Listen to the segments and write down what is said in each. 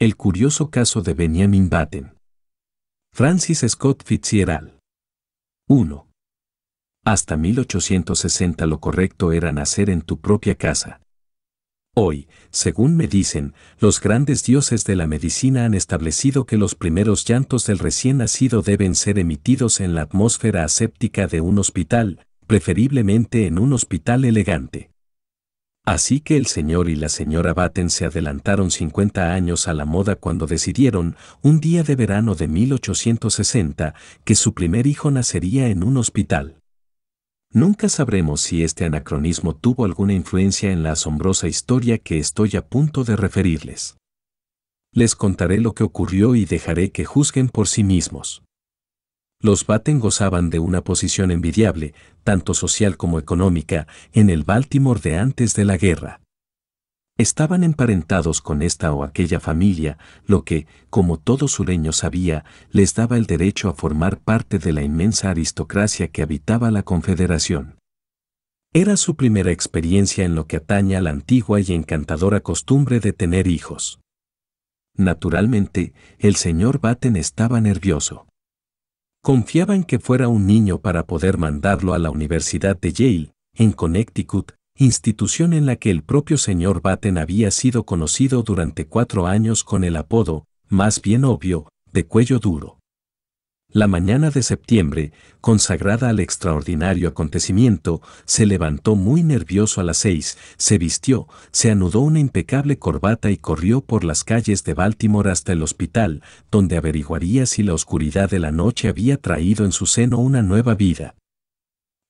El curioso caso de Benjamin Batten. Francis Scott Fitzgerald. 1. Hasta 1860 lo correcto era nacer en tu propia casa. Hoy, según me dicen, los grandes dioses de la medicina han establecido que los primeros llantos del recién nacido deben ser emitidos en la atmósfera aséptica de un hospital, preferiblemente en un hospital elegante. Así que el señor y la señora Batten se adelantaron 50 años a la moda cuando decidieron, un día de verano de 1860, que su primer hijo nacería en un hospital. Nunca sabremos si este anacronismo tuvo alguna influencia en la asombrosa historia que estoy a punto de referirles. Les contaré lo que ocurrió y dejaré que juzguen por sí mismos. Los Batten gozaban de una posición envidiable, tanto social como económica, en el Baltimore de antes de la guerra. Estaban emparentados con esta o aquella familia, lo que, como todo sureño sabía, les daba el derecho a formar parte de la inmensa aristocracia que habitaba la Confederación. Era su primera experiencia en lo que atañe a la antigua y encantadora costumbre de tener hijos. Naturalmente, el señor Batten estaba nervioso. Confiaba en que fuera un niño para poder mandarlo a la Universidad de Yale, en Connecticut, institución en la que el propio señor Batten había sido conocido durante 4 años con el apodo, más bien obvio, de cuello duro. La mañana de septiembre, consagrada al extraordinario acontecimiento, se levantó muy nervioso a las 6, se vistió, se anudó una impecable corbata y corrió por las calles de Baltimore hasta el hospital, donde averiguaría si la oscuridad de la noche había traído en su seno una nueva vida.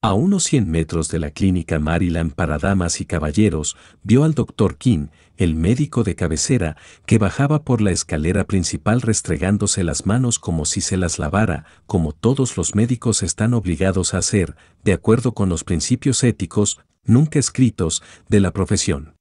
A unos 100 metros de la clínica Maryland para damas y caballeros, vio al Dr. King, el médico de cabecera, que bajaba por la escalera principal restregándose las manos como si se las lavara, como todos los médicos están obligados a hacer, de acuerdo con los principios éticos, nunca escritos, de la profesión.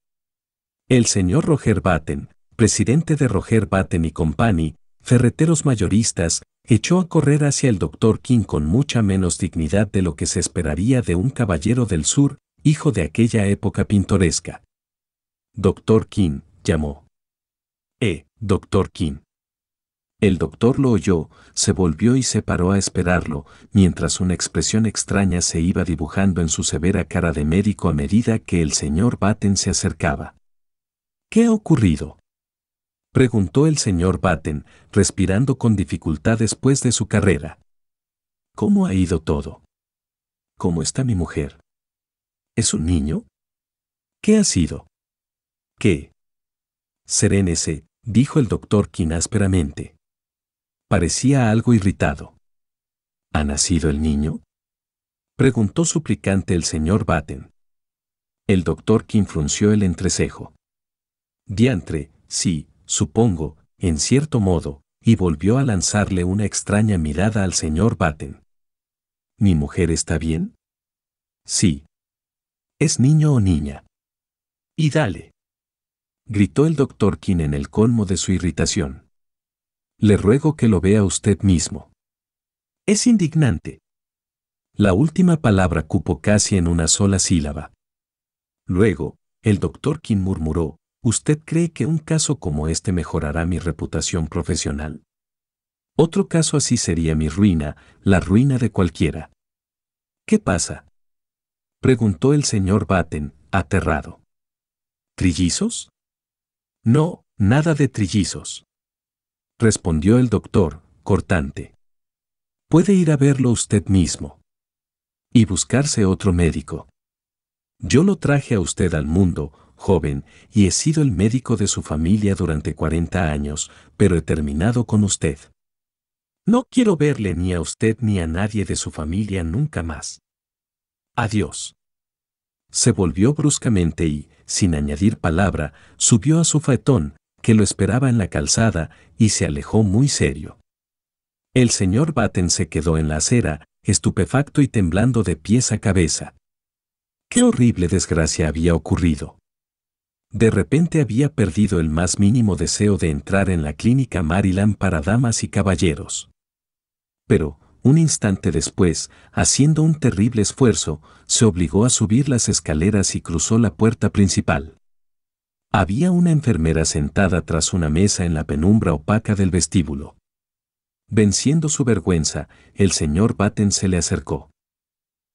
El señor Roger Batten, presidente de Roger Batten & Company, ferreteros mayoristas, echó a correr hacia el Dr. King con mucha menos dignidad de lo que se esperaría de un caballero del sur, hijo de aquella época pintoresca. Dr. King, llamó. Dr. King. El doctor lo oyó, se volvió y se paró a esperarlo, mientras una expresión extraña se iba dibujando en su severa cara de médico a medida que el señor Batten se acercaba. ¿Qué ha ocurrido?, preguntó el señor Batten, respirando con dificultad después de su carrera. ¿Cómo ha ido todo? ¿Cómo está mi mujer? ¿Es un niño? ¿Qué ha sido? ¿Qué? Serénese, dijo el doctor King ásperamente. Parecía algo irritado. ¿Ha nacido el niño?, preguntó suplicante el señor Batten. El doctor King frunció el entrecejo. Diantre, sí, supongo, en cierto modo, y volvió a lanzarle una extraña mirada al señor Batten. ¿Mi mujer está bien? Sí. ¿Es niño o niña? Y dale, gritó el doctor King en el colmo de su irritación. Le ruego que lo vea usted mismo. Es indignante. La última palabra cupo casi en una sola sílaba. Luego, el doctor King murmuró: ¿Usted cree que un caso como este mejorará mi reputación profesional? Otro caso así sería mi ruina, la ruina de cualquiera. ¿Qué pasa?, preguntó el señor Batten, aterrado. ¿Trillizos? No, nada de trillizos, respondió el doctor, cortante. Puede ir a verlo usted mismo. Y buscarse otro médico. Yo lo traje a usted al mundo, joven, y he sido el médico de su familia durante 40 años, pero he terminado con usted. No quiero verle ni a usted ni a nadie de su familia nunca más. Adiós. Se volvió bruscamente y, sin añadir palabra, subió a su faetón, que lo esperaba en la calzada, y se alejó muy serio. El señor Batten se quedó en la acera, estupefacto y temblando de pies a cabeza. ¡Qué horrible desgracia había ocurrido! De repente había perdido el más mínimo deseo de entrar en la clínica Maryland para damas y caballeros. Pero, un instante después, haciendo un terrible esfuerzo, se obligó a subir las escaleras y cruzó la puerta principal. Había una enfermera sentada tras una mesa en la penumbra opaca del vestíbulo. Venciendo su vergüenza, el señor Batten se le acercó.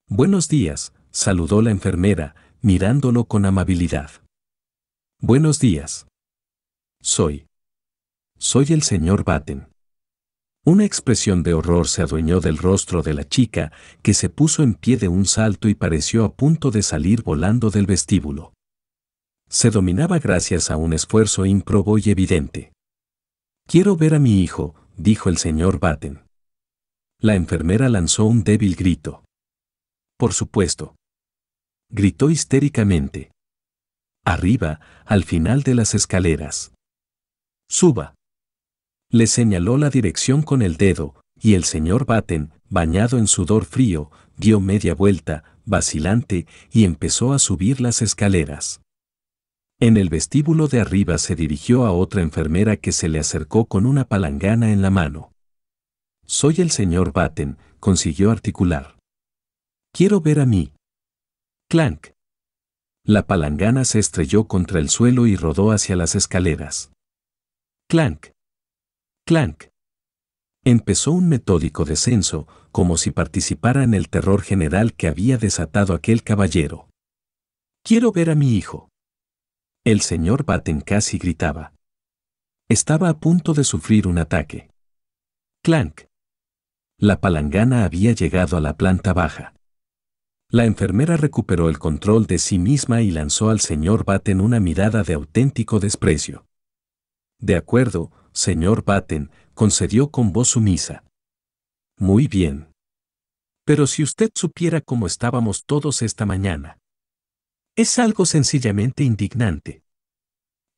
«Buenos días», saludó la enfermera, mirándolo con amabilidad. «Buenos días. Soy el señor Batten». Una expresión de horror se adueñó del rostro de la chica, que se puso en pie de un salto y pareció a punto de salir volando del vestíbulo. Se dominaba gracias a un esfuerzo ímprobo y evidente. «Quiero ver a mi hijo», dijo el señor Batten. La enfermera lanzó un débil grito. «Por supuesto», gritó histéricamente. «Arriba, al final de las escaleras. Suba». Le señaló la dirección con el dedo, y el señor Batten, bañado en sudor frío, dio media vuelta, vacilante, y empezó a subir las escaleras. En el vestíbulo de arriba se dirigió a otra enfermera que se le acercó con una palangana en la mano. «Soy el señor Batten», consiguió articular. «Quiero ver a mí». Clank. La palangana se estrelló contra el suelo y rodó hacia las escaleras. Clank. Clank. Empezó un metódico descenso, como si participara en el terror general que había desatado aquel caballero. «Quiero ver a mi hijo». El señor Batten casi gritaba. Estaba a punto de sufrir un ataque. Clank. La palangana había llegado a la planta baja. La enfermera recuperó el control de sí misma y lanzó al señor Batten una mirada de auténtico desprecio. «De acuerdo, señor Batten», concedió con voz sumisa. «Muy bien. Pero si usted supiera cómo estábamos todos esta mañana. Es algo sencillamente indignante.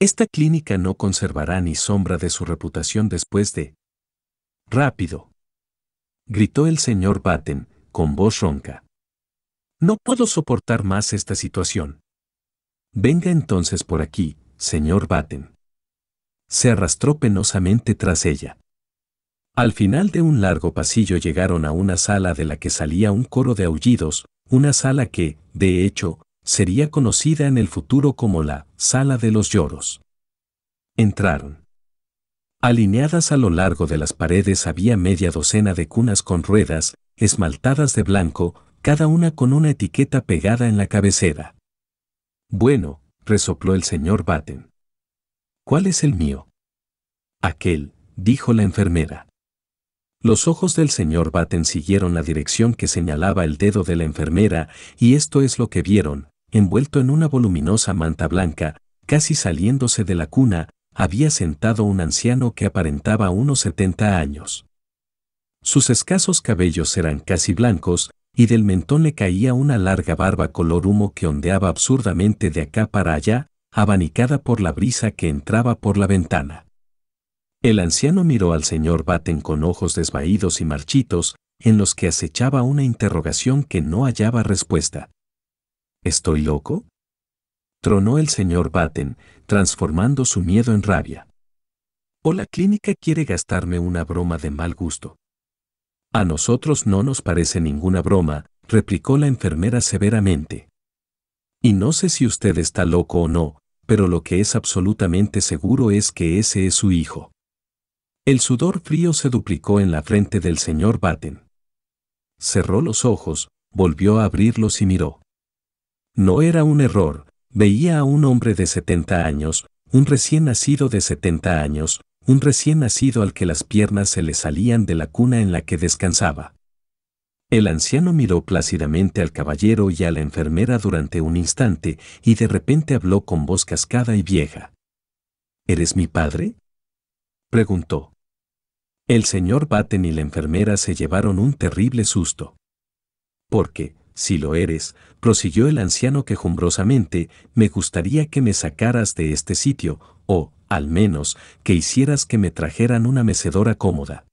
Esta clínica no conservará ni sombra de su reputación después de...» «Rápido», gritó el señor Batten, con voz ronca. «No puedo soportar más esta situación. Venga entonces por aquí, señor Batten». Se arrastró penosamente tras ella. Al final de un largo pasillo llegaron a una sala de la que salía un coro de aullidos, una sala que, de hecho, sería conocida en el futuro como la Sala de los Lloros. Entraron. Alineadas a lo largo de las paredes había media docena de cunas con ruedas, esmaltadas de blanco, cada una con una etiqueta pegada en la cabecera. «Bueno», resopló el señor Batten. «¿Cuál es el mío?» «Aquel», dijo la enfermera. Los ojos del señor Batten siguieron la dirección que señalaba el dedo de la enfermera, y esto es lo que vieron: envuelto en una voluminosa manta blanca, casi saliéndose de la cuna, había sentado un anciano que aparentaba unos 70 años. Sus escasos cabellos eran casi blancos, y del mentón le caía una larga barba color humo que ondeaba absurdamente de acá para allá, abanicada por la brisa que entraba por la ventana. El anciano miró al señor Batten con ojos desvaídos y marchitos, en los que acechaba una interrogación que no hallaba respuesta. «¿Estoy loco?», tronó el señor Batten, transformando su miedo en rabia. «¿O la clínica quiere gastarme una broma de mal gusto?». «A nosotros no nos parece ninguna broma», replicó la enfermera severamente. «Y no sé si usted está loco o no, pero lo que es absolutamente seguro es que ese es su hijo». El sudor frío se duplicó en la frente del señor Batten. Cerró los ojos, volvió a abrirlos y miró. No era un error, veía a un hombre de 70 años, un recién nacido de 70 años, un recién nacido al que las piernas se le salían de la cuna en la que descansaba. El anciano miró plácidamente al caballero y a la enfermera durante un instante, y de repente habló con voz cascada y vieja. «¿Eres mi padre?», preguntó. El señor Batten y la enfermera se llevaron un terrible susto. «Porque, si lo eres», prosiguió el anciano quejumbrosamente, «me gustaría que me sacaras de este sitio, o, al menos, que hicieras que me trajeran una mecedora cómoda».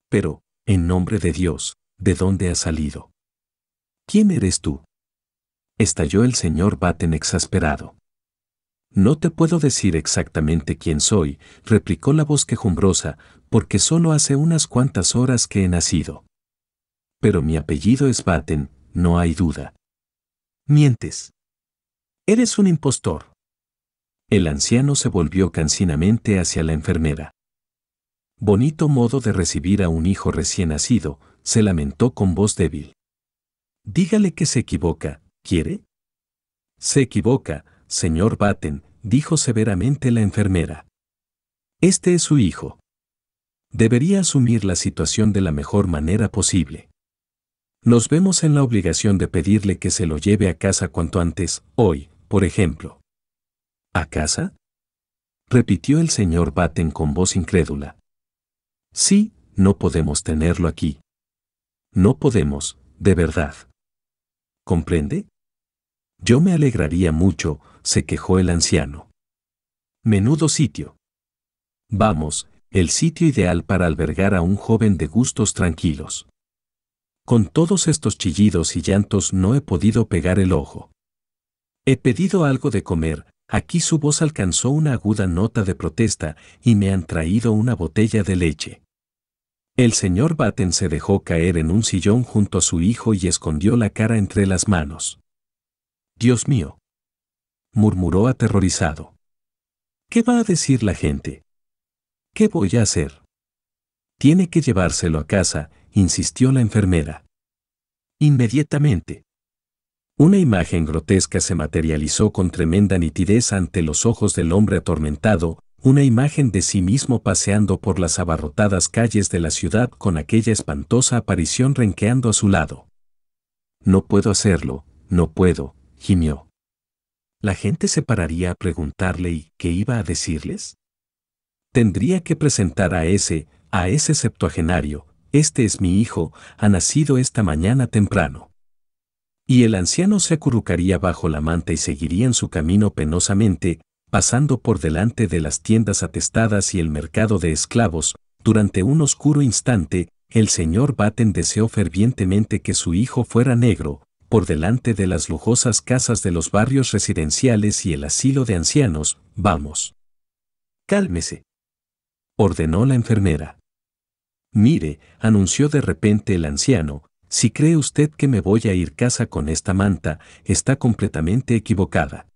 «Pero, en nombre de Dios, ¿de dónde has salido? ¿Quién eres tú?», estalló el señor Batten exasperado. «No te puedo decir exactamente quién soy», replicó la voz quejumbrosa, «porque solo hace unas cuantas horas que he nacido. Pero mi apellido es Batten, no hay duda». «Mientes. Eres un impostor». El anciano se volvió cansinamente hacia la enfermera. Bonito modo de recibir a un hijo recién nacido, se lamentó con voz débil. Dígale que se equivoca, ¿quiere? Se equivoca, señor Batten, dijo severamente la enfermera. Este es su hijo. Debería asumir la situación de la mejor manera posible. Nos vemos en la obligación de pedirle que se lo lleve a casa cuanto antes, hoy, por ejemplo. ¿A casa? Repitió el señor Batten con voz incrédula. Sí, no podemos tenerlo aquí. No podemos, de verdad. ¿Comprende? Yo me alegraría mucho, se quejó el anciano. Menudo sitio. Vamos, el sitio ideal para albergar a un joven de gustos tranquilos. Con todos estos chillidos y llantos no he podido pegar el ojo. He pedido algo de comer, aquí su voz alcanzó una aguda nota de protesta y me han traído una botella de leche. El señor Batten se dejó caer en un sillón junto a su hijo y escondió la cara entre las manos. Dios mío, murmuró aterrorizado. ¿Qué va a decir la gente? ¿Qué voy a hacer? Tiene que llevárselo a casa, insistió la enfermera. Inmediatamente. Una imagen grotesca se materializó con tremenda nitidez ante los ojos del hombre atormentado, una imagen de sí mismo paseando por las abarrotadas calles de la ciudad con aquella espantosa aparición renqueando a su lado. No puedo hacerlo, no puedo, gimió. ¿La gente se pararía a preguntarle y qué iba a decirles? Tendría que presentar a ese septuagenario, este es mi hijo, ha nacido esta mañana temprano. Y el anciano se acurrucaría bajo la manta y seguiría en su camino penosamente, pasando por delante de las tiendas atestadas y el mercado de esclavos. Durante un oscuro instante, el señor Batten deseó fervientemente que su hijo fuera negro, por delante de las lujosas casas de los barrios residenciales y el asilo de ancianos. Vamos. Cálmese, ordenó la enfermera. Mire, anunció de repente el anciano, si cree usted que me voy a ir a casa con esta manta, está completamente equivocada.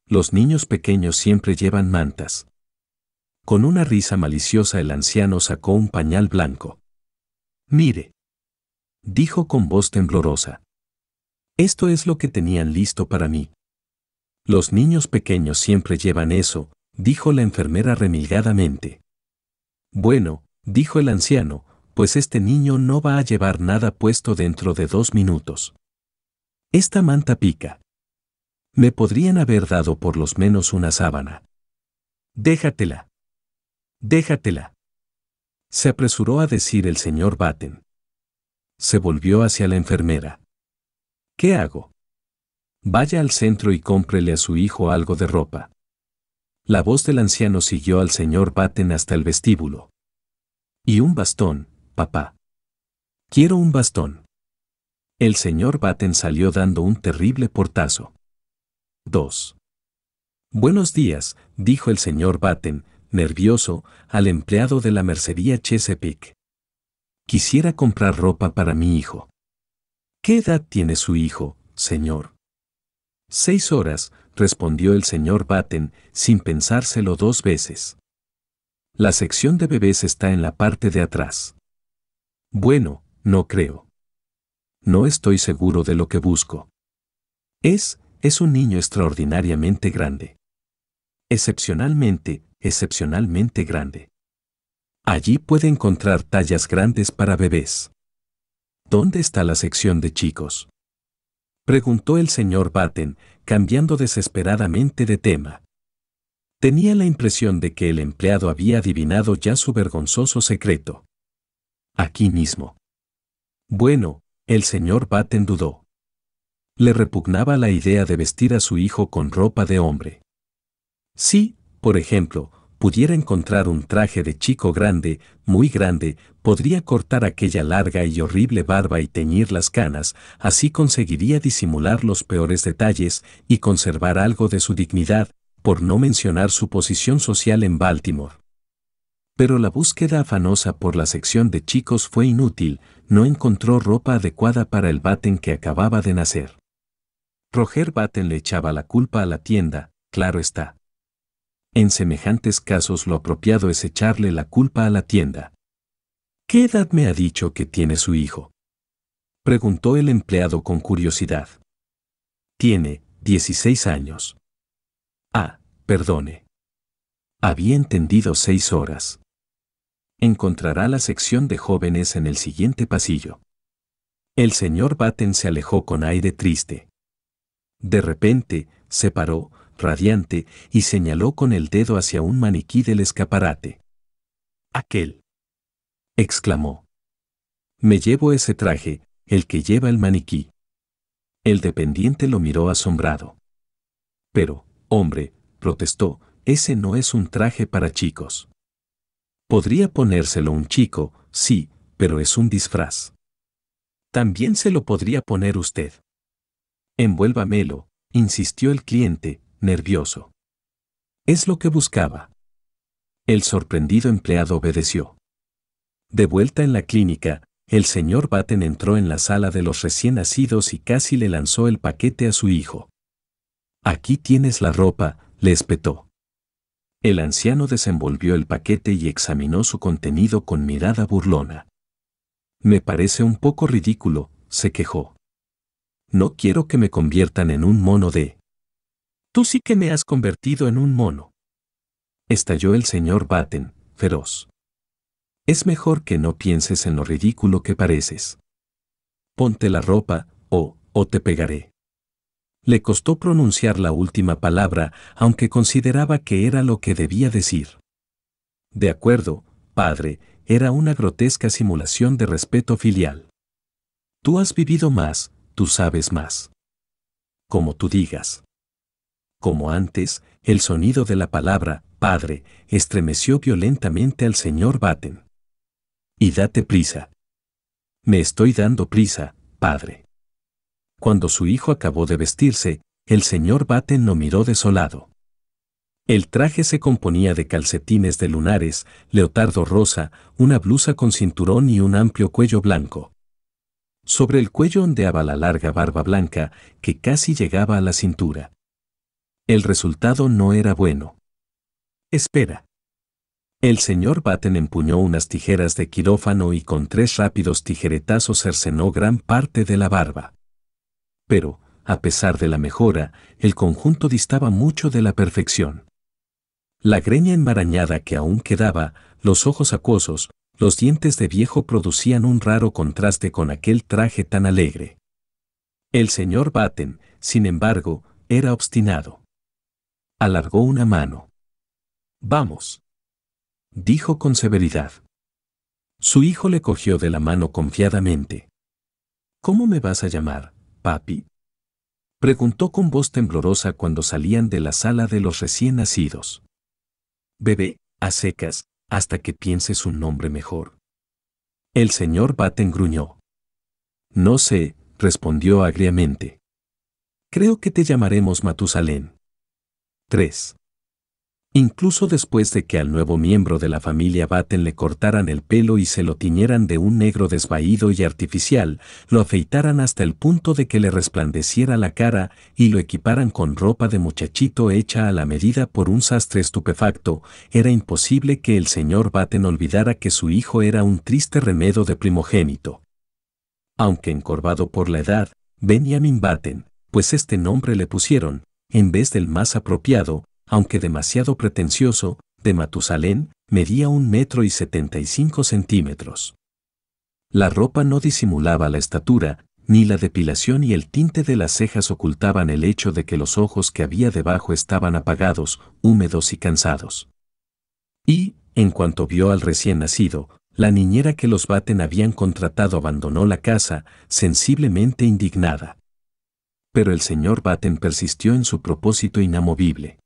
Los niños pequeños siempre llevan mantas. Con una risa maliciosa el anciano sacó un pañal blanco. Mire, dijo con voz temblorosa. Esto es lo que tenían listo para mí. Los niños pequeños siempre llevan eso, dijo la enfermera remilgadamente. Bueno, dijo el anciano, pues este niño no va a llevar nada puesto dentro de 2 minutos. Esta manta pica. Me podrían haber dado por lo menos una sábana. Déjatela. Déjatela. Se apresuró a decir el señor Batten. Se volvió hacia la enfermera. ¿Qué hago? Vaya al centro y cómprele a su hijo algo de ropa. La voz del anciano siguió al señor Batten hasta el vestíbulo. Y un bastón, papá. Quiero un bastón. El señor Batten salió dando un terrible portazo. 2. Buenos días, dijo el señor Batten, nervioso, al empleado de la mercería Chesapeake. Quisiera comprar ropa para mi hijo. ¿Qué edad tiene su hijo, señor? 6 horas, respondió el señor Batten, sin pensárselo 2 veces. La sección de bebés está en la parte de atrás. Bueno, no creo. No estoy seguro de lo que busco. Es un niño extraordinariamente grande. Excepcionalmente grande. Allí puede encontrar tallas grandes para bebés. ¿Dónde está la sección de chicos? Preguntó el señor Batten, cambiando desesperadamente de tema. Tenía la impresión de que el empleado había adivinado ya su vergonzoso secreto. Aquí mismo. Bueno, el señor Batten dudó. Le repugnaba la idea de vestir a su hijo con ropa de hombre. Si, por ejemplo, pudiera encontrar un traje de chico grande, muy grande, podría cortar aquella larga y horrible barba y teñir las canas, así conseguiría disimular los peores detalles y conservar algo de su dignidad, por no mencionar su posición social en Baltimore. Pero la búsqueda afanosa por la sección de chicos fue inútil, no encontró ropa adecuada para el Batten que acababa de nacer. Roger Batten le echaba la culpa a la tienda, claro está. En semejantes casos lo apropiado es echarle la culpa a la tienda. ¿Qué edad me ha dicho que tiene su hijo?, preguntó el empleado con curiosidad. Tiene 16 años. Ah, perdone. Había entendido 6 horas. Encontrará la sección de jóvenes en el siguiente pasillo. El señor Batten se alejó con aire triste. De repente, se paró, radiante, y señaló con el dedo hacia un maniquí del escaparate. «Aquel», exclamó. «Me llevo ese traje, el que lleva el maniquí». El dependiente lo miró asombrado. «Pero, hombre», protestó, «ese no es un traje para chicos». «Podría ponérselo un chico, sí, pero es un disfraz». «También se lo podría poner usted». «Envuélvamelo», insistió el cliente, nervioso. Es lo que buscaba. El sorprendido empleado obedeció. De vuelta en la clínica, el señor Batten entró en la sala de los recién nacidos y casi le lanzó el paquete a su hijo. «Aquí tienes la ropa», le espetó. El anciano desenvolvió el paquete y examinó su contenido con mirada burlona. «Me parece un poco ridículo», se quejó. «No quiero que me conviertan en un mono de...». «Tú sí que me has convertido en un mono», estalló el señor Batten, feroz. «Es mejor que no pienses en lo ridículo que pareces. Ponte la ropa, o te pegaré». Le costó pronunciar la última palabra, aunque consideraba que era lo que debía decir. «De acuerdo, padre», era una grotesca simulación de respeto filial. «Tú has vivido más, tú sabes más». «Como tú digas». Como antes, el sonido de la palabra «padre» estremeció violentamente al señor Batten. «Y date prisa». «Me estoy dando prisa, padre». Cuando su hijo acabó de vestirse, el señor Batten lo miró desolado. El traje se componía de calcetines de lunares, leotardo rosa, una blusa con cinturón y un amplio cuello blanco. Sobre el cuello ondeaba la larga barba blanca, que casi llegaba a la cintura. El resultado no era bueno. «Espera». El señor Batten empuñó unas tijeras de quirófano y con 3 rápidos tijeretazos cercenó gran parte de la barba. Pero, a pesar de la mejora, el conjunto distaba mucho de la perfección. La greña enmarañada que aún quedaba, los ojos acuosos, los dientes de viejo producían un raro contraste con aquel traje tan alegre. El señor Batten, sin embargo, era obstinado. Alargó una mano. «Vamos», dijo con severidad. Su hijo le cogió de la mano confiadamente. «¿Cómo me vas a llamar, papi?», preguntó con voz temblorosa cuando salían de la sala de los recién nacidos. «Bebé», a secas, hasta que pienses un nombre mejor. El señor Batten gruñó. «No sé», respondió agriamente. «Creo que te llamaremos Matusalén». 3. Incluso después de que al nuevo miembro de la familia Batten le cortaran el pelo y se lo tiñeran de un negro desvaído y artificial, lo afeitaran hasta el punto de que le resplandeciera la cara y lo equiparan con ropa de muchachito hecha a la medida por un sastre estupefacto, era imposible que el señor Batten olvidara que su hijo era un triste remedo de primogénito. Aunque encorvado por la edad, Benjamin Batten, pues este nombre le pusieron, en vez del más apropiado, aunque demasiado pretencioso, de Matusalén, medía 1,75 metros. La ropa no disimulaba la estatura, ni la depilación y el tinte de las cejas ocultaban el hecho de que los ojos que había debajo estaban apagados, húmedos y cansados. Y, en cuanto vio al recién nacido, la niñera que los Batten habían contratado abandonó la casa, sensiblemente indignada. Pero el señor Batten persistió en su propósito inamovible.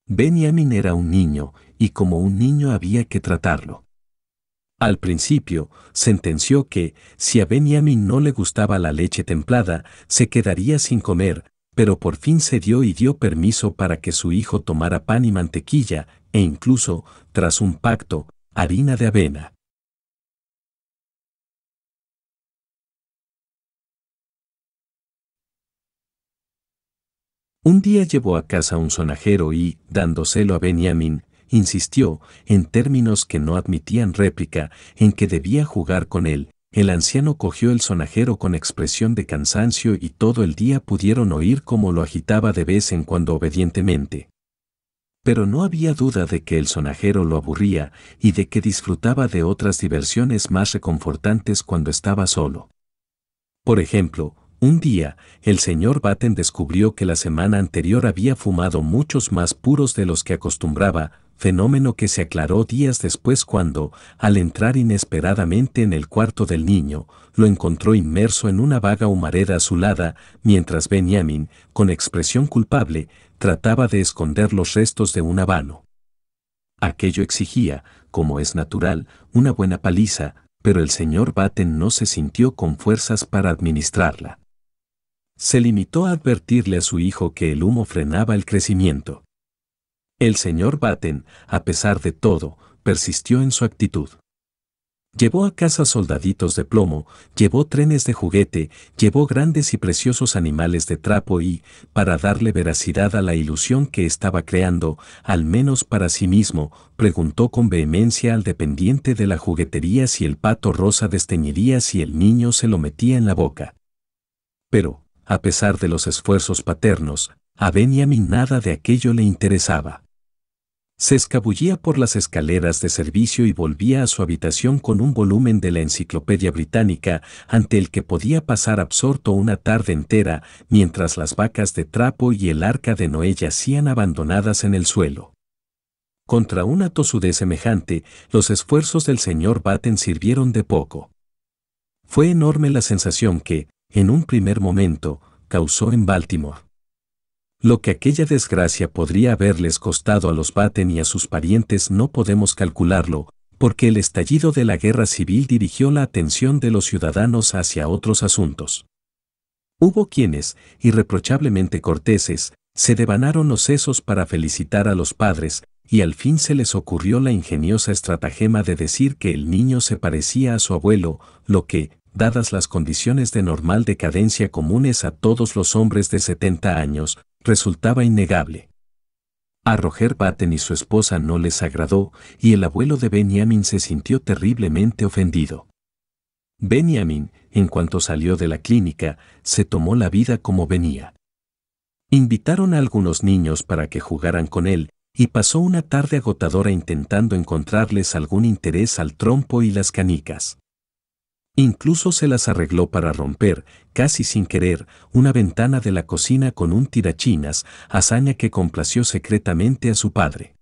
Benjamin era un niño, y como un niño había que tratarlo. Al principio, sentenció que, si a Benjamin no le gustaba la leche templada, se quedaría sin comer, pero por fin cedió y dio permiso para que su hijo tomara pan y mantequilla, e incluso, tras un pacto, harina de avena. Un día llevó a casa un sonajero y, dándoselo a Benjamin, insistió, en términos que no admitían réplica, en que debía jugar con él. El anciano cogió el sonajero con expresión de cansancio y todo el día pudieron oír cómo lo agitaba de vez en cuando obedientemente. Pero no había duda de que el sonajero lo aburría y de que disfrutaba de otras diversiones más reconfortantes cuando estaba solo. Por ejemplo, un día, el señor Batten descubrió que la semana anterior había fumado muchos más puros de los que acostumbraba, fenómeno que se aclaró días después cuando, al entrar inesperadamente en el cuarto del niño, lo encontró inmerso en una vaga humareda azulada, mientras Benjamin, con expresión culpable, trataba de esconder los restos de un habano. Aquello exigía, como es natural, una buena paliza, pero el señor Batten no se sintió con fuerzas para administrarla. Se limitó a advertirle a su hijo que el humo frenaba el crecimiento. El señor Batten, a pesar de todo, persistió en su actitud. Llevó a casa soldaditos de plomo, llevó trenes de juguete, llevó grandes y preciosos animales de trapo y, para darle veracidad a la ilusión que estaba creando, al menos para sí mismo, preguntó con vehemencia al dependiente de la juguetería si el pato rosa desteñiría si el niño se lo metía en la boca. Pero, a pesar de los esfuerzos paternos, a Benjamin nada de aquello le interesaba. Se escabullía por las escaleras de servicio y volvía a su habitación con un volumen de la Enciclopedia Británica, ante el que podía pasar absorto una tarde entera, mientras las vacas de trapo y el arca de Noé yacían abandonadas en el suelo. Contra una tosudez semejante, los esfuerzos del señor Batten sirvieron de poco. Fue enorme la sensación que, en un primer momento, causó en Baltimore. Lo que aquella desgracia podría haberles costado a los Batten y a sus parientes no podemos calcularlo, porque el estallido de la guerra civil dirigió la atención de los ciudadanos hacia otros asuntos. Hubo quienes, irreprochablemente corteses, se devanaron los sesos para felicitar a los padres, y al fin se les ocurrió la ingeniosa estratagema de decir que el niño se parecía a su abuelo, lo que, dadas las condiciones de normal decadencia comunes a todos los hombres de 70 años, resultaba innegable. A Roger Batten y su esposa no les agradó, y el abuelo de Benjamin se sintió terriblemente ofendido. Benjamin, en cuanto salió de la clínica, se tomó la vida como venía. Invitaron a algunos niños para que jugaran con él, y pasó una tarde agotadora intentando encontrarles algún interés al trompo y las canicas. Incluso se las arregló para romper, casi sin querer, una ventana de la cocina con un tirachinas, hazaña que complació secretamente a su padre.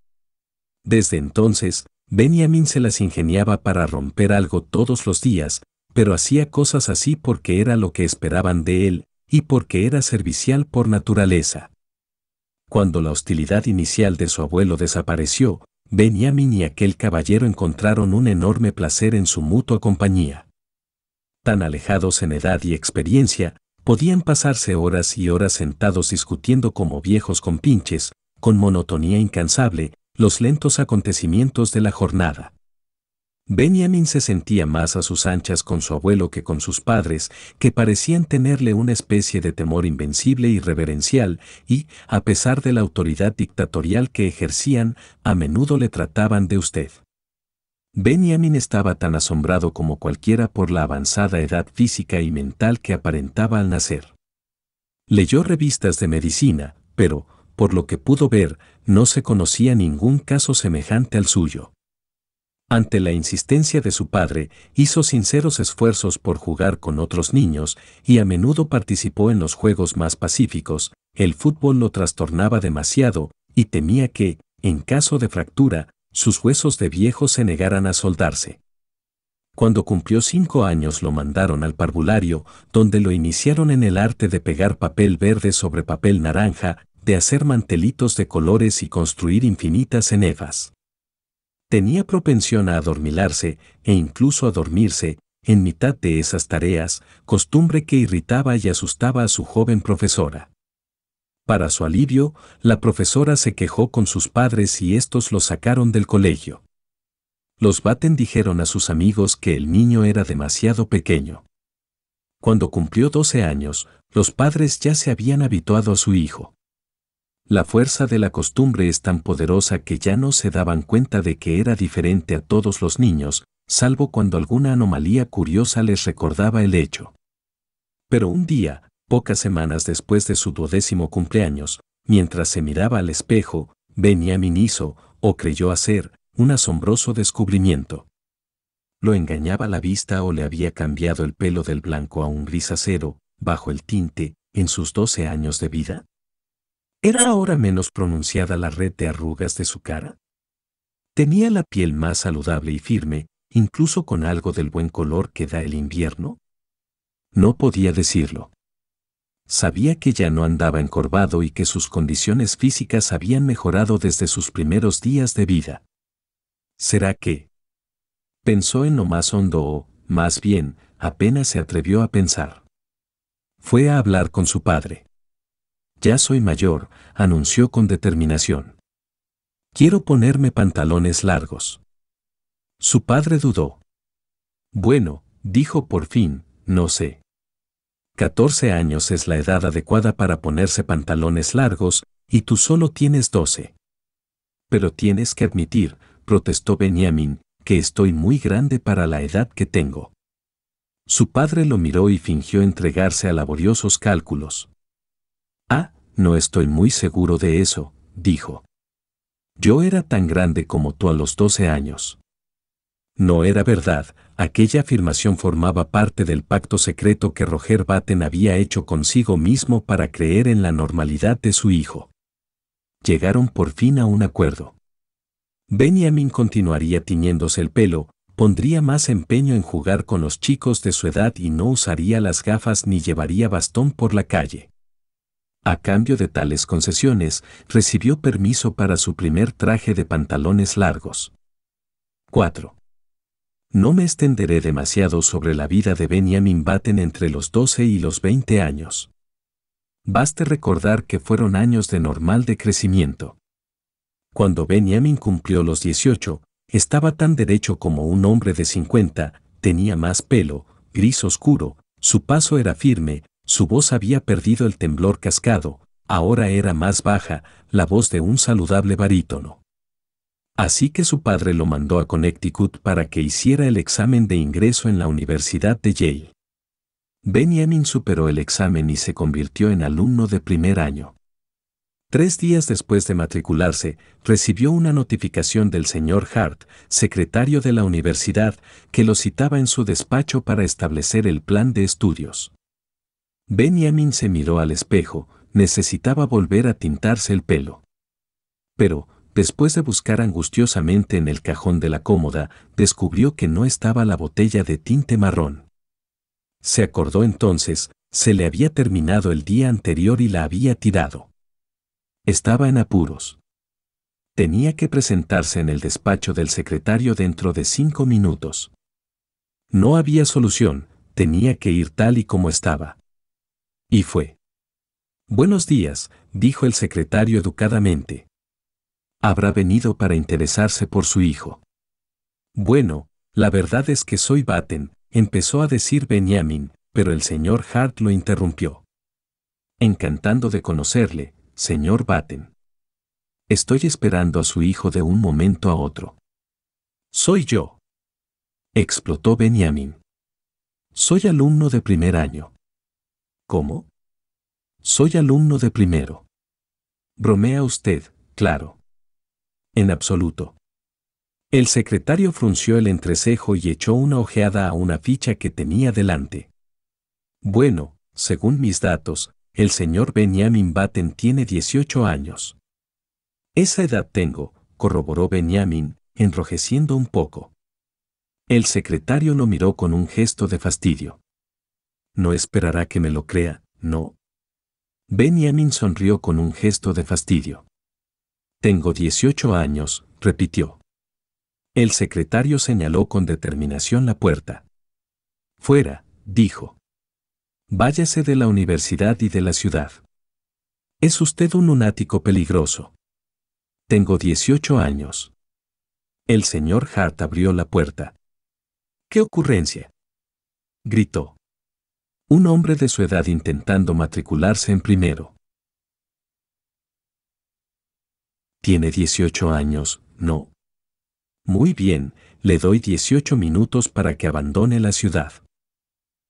Desde entonces, Benjamin se las ingeniaba para romper algo todos los días, pero hacía cosas así porque era lo que esperaban de él, y porque era servicial por naturaleza. Cuando la hostilidad inicial de su abuelo desapareció, Benjamin y aquel caballero encontraron un enorme placer en su mutua compañía. Tan alejados en edad y experiencia, podían pasarse horas y horas sentados discutiendo como viejos compinches, con monotonía incansable, los lentos acontecimientos de la jornada. Benjamin se sentía más a sus anchas con su abuelo que con sus padres, que parecían tenerle una especie de temor invencible y reverencial, y, a pesar de la autoridad dictatorial que ejercían, a menudo le trataban de usted. Benjamin estaba tan asombrado como cualquiera por la avanzada edad física y mental que aparentaba al nacer. Leyó revistas de medicina, pero, por lo que pudo ver, no se conocía ningún caso semejante al suyo. Ante la insistencia de su padre, hizo sinceros esfuerzos por jugar con otros niños y a menudo participó en los juegos más pacíficos. El fútbol lo trastornaba demasiado y temía que, en caso de fractura, sus huesos de viejo se negaran a soldarse. Cuando cumplió 5 años lo mandaron al parvulario, donde lo iniciaron en el arte de pegar papel verde sobre papel naranja, de hacer mantelitos de colores y construir infinitas cenefas. Tenía propensión a adormilarse, e incluso a dormirse, en mitad de esas tareas, costumbre que irritaba y asustaba a su joven profesora. Para su alivio, la profesora se quejó con sus padres y estos lo sacaron del colegio. Los Batten dijeron a sus amigos que el niño era demasiado pequeño. Cuando cumplió 12 años, los padres ya se habían habituado a su hijo. La fuerza de la costumbre es tan poderosa que ya no se daban cuenta de que era diferente a todos los niños, salvo cuando alguna anomalía curiosa les recordaba el hecho. Pero un día, pocas semanas después de su 12º cumpleaños, mientras se miraba al espejo, Benjamin hizo, o creyó hacer, un asombroso descubrimiento. ¿Lo engañaba la vista o le había cambiado el pelo del blanco a un gris acero, bajo el tinte, en sus 12 años de vida? ¿Era ahora menos pronunciada la red de arrugas de su cara? ¿Tenía la piel más saludable y firme, incluso con algo del buen color que da el invierno? No podía decirlo. Sabía que ya no andaba encorvado y que sus condiciones físicas habían mejorado desde sus primeros días de vida. ¿Será que? Pensó en lo más hondo o, más bien, apenas se atrevió a pensar. Fue a hablar con su padre. Ya soy mayor, anunció con determinación. Quiero ponerme pantalones largos. Su padre dudó. Bueno, dijo por fin, no sé. 14 años es la edad adecuada para ponerse pantalones largos, y tú solo tienes 12. Pero tienes que admitir, protestó Benjamin, que estoy muy grande para la edad que tengo. Su padre lo miró y fingió entregarse a laboriosos cálculos. Ah, no estoy muy seguro de eso, dijo. Yo era tan grande como tú a los 12 años. No era verdad, aquella afirmación formaba parte del pacto secreto que Roger Batten había hecho consigo mismo para creer en la normalidad de su hijo. Llegaron por fin a un acuerdo. Benjamin continuaría tiñéndose el pelo, pondría más empeño en jugar con los chicos de su edad y no usaría las gafas ni llevaría bastón por la calle. A cambio de tales concesiones, recibió permiso para su primer traje de pantalones largos. 4. No me extenderé demasiado sobre la vida de Benjamin Batten entre los 12 y los 20 años. Baste recordar que fueron años de normal decrecimiento. Cuando Benjamin cumplió los 18, estaba tan derecho como un hombre de 50, tenía más pelo, gris oscuro, su paso era firme, su voz había perdido el temblor cascado, ahora era más baja, la voz de un saludable barítono. Así que su padre lo mandó a Connecticut para que hiciera el examen de ingreso en la Universidad de Yale. Benjamin superó el examen y se convirtió en alumno de primer año. 3 días después de matricularse, recibió una notificación del señor Hart, secretario de la universidad, que lo citaba en su despacho para establecer el plan de estudios. Benjamin se miró al espejo, necesitaba volver a tintarse el pelo. Pero, después de buscar angustiosamente en el cajón de la cómoda, descubrió que no estaba la botella de tinte marrón. Se acordó entonces, se le había terminado el día anterior y la había tirado. Estaba en apuros. Tenía que presentarse en el despacho del secretario dentro de 5 minutos. No había solución, tenía que ir tal y como estaba. Y fue. Buenos días, dijo el secretario educadamente. Habrá venido para interesarse por su hijo. Bueno, la verdad es que soy Batten, empezó a decir Benjamin, pero el señor Hart lo interrumpió. Encantado de conocerle, señor Batten. Estoy esperando a su hijo de un momento a otro. Soy yo. Explotó Benjamin. Soy alumno de primer año. ¿Cómo? Soy alumno de primero. Bromea usted, claro. En absoluto. El secretario frunció el entrecejo y echó una ojeada a una ficha que tenía delante. Bueno, según mis datos, el señor Benjamin Batten tiene 18 años. Esa edad tengo, corroboró Benjamin, enrojeciendo un poco. El secretario lo miró con un gesto de fastidio. No esperará que me lo crea, ¿no? Benjamin sonrió con un gesto de fastidio. Tengo 18 años, repitió. El secretario señaló con determinación la puerta. Fuera, dijo. Váyase de la universidad y de la ciudad. Es usted un lunático peligroso. Tengo 18 años. El señor Hart abrió la puerta. ¿Qué ocurrencia? Gritó. Un hombre de su edad intentando matricularse en primero. Tiene 18 años, ¿no? Muy bien, le doy 18 minutos para que abandone la ciudad.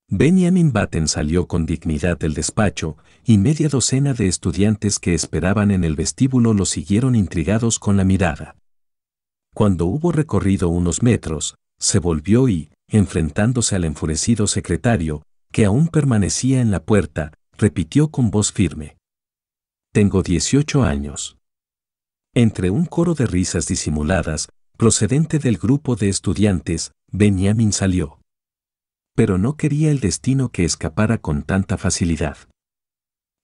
Benjamin Button salió con dignidad del despacho, y media docena de estudiantes que esperaban en el vestíbulo lo siguieron intrigados con la mirada. Cuando hubo recorrido unos metros, se volvió y, enfrentándose al enfurecido secretario, que aún permanecía en la puerta, repitió con voz firme: «Tengo 18 años». Entre un coro de risas disimuladas, procedente del grupo de estudiantes, Benjamin salió. Pero no quería el destino que escapara con tanta facilidad.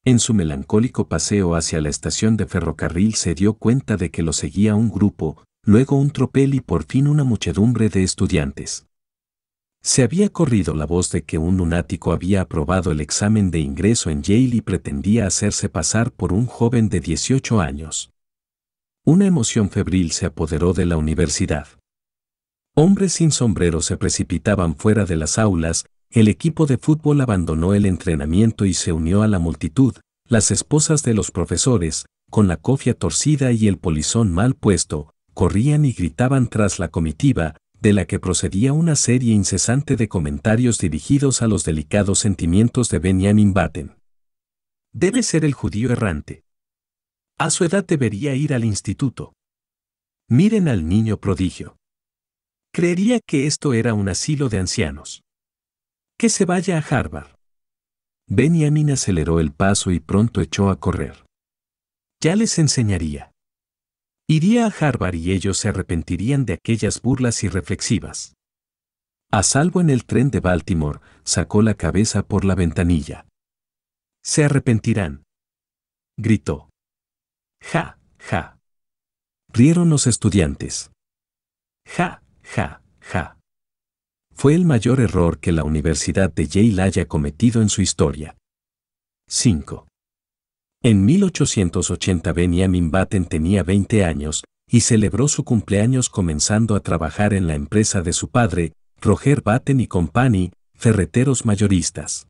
En su melancólico paseo hacia la estación de ferrocarril se dio cuenta de que lo seguía un grupo, luego un tropel y por fin una muchedumbre de estudiantes. Se había corrido la voz de que un lunático había aprobado el examen de ingreso en Yale y pretendía hacerse pasar por un joven de 18 años. Una emoción febril se apoderó de la universidad. Hombres sin sombrero se precipitaban fuera de las aulas, el equipo de fútbol abandonó el entrenamiento y se unió a la multitud, las esposas de los profesores, con la cofia torcida y el polizón mal puesto, corrían y gritaban tras la comitiva, de la que procedía una serie incesante de comentarios dirigidos a los delicados sentimientos de Benjamin Button. Debe ser el judío errante. A su edad debería ir al instituto. Miren al niño prodigio. Creería que esto era un asilo de ancianos. Que se vaya a Harvard. Benjamin aceleró el paso y pronto echó a correr. Ya les enseñaría. Iría a Harvard y ellos se arrepentirían de aquellas burlas irreflexivas. A salvo en el tren de Baltimore, sacó la cabeza por la ventanilla. Se arrepentirán. Gritó. Ja, ja. Rieron los estudiantes. Ja, ja, ja. Fue el mayor error que la Universidad de Yale haya cometido en su historia. 5. En 1880 Benjamin Button tenía 20 años y celebró su cumpleaños comenzando a trabajar en la empresa de su padre, Roger Button y Company, ferreteros mayoristas.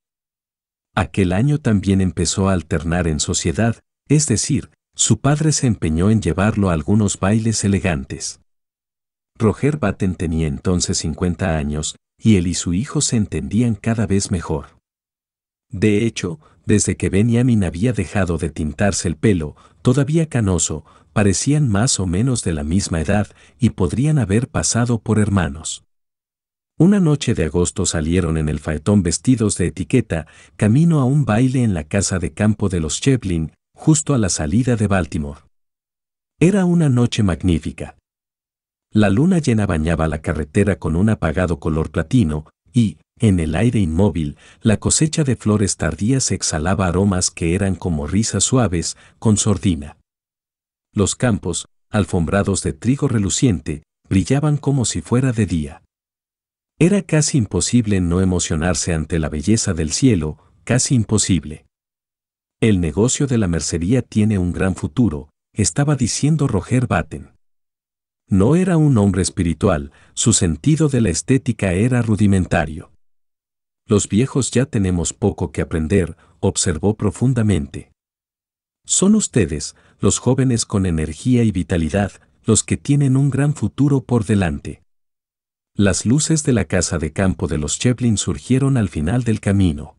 Aquel año también empezó a alternar en sociedad, es decir, su padre se empeñó en llevarlo a algunos bailes elegantes. Roger Button tenía entonces 50 años, y él y su hijo se entendían cada vez mejor. De hecho, desde que Benjamin había dejado de tintarse el pelo, todavía canoso, parecían más o menos de la misma edad y podrían haber pasado por hermanos. Una noche de agosto salieron en el faetón vestidos de etiqueta, camino a un baile en la casa de campo de los Chaplin, justo a la salida de Baltimore. Era una noche magnífica. La luna llena bañaba la carretera con un apagado color platino, y, en el aire inmóvil, la cosecha de flores tardías exhalaba aromas que eran como risas suaves, con sordina. Los campos, alfombrados de trigo reluciente, brillaban como si fuera de día. Era casi imposible no emocionarse ante la belleza del cielo, casi imposible. El negocio de la mercería tiene un gran futuro, estaba diciendo Roger Button. No era un hombre espiritual, su sentido de la estética era rudimentario. Los viejos ya tenemos poco que aprender, observó profundamente. Son ustedes, los jóvenes con energía y vitalidad, los que tienen un gran futuro por delante. Las luces de la casa de campo de los Chaplin surgieron al final del camino.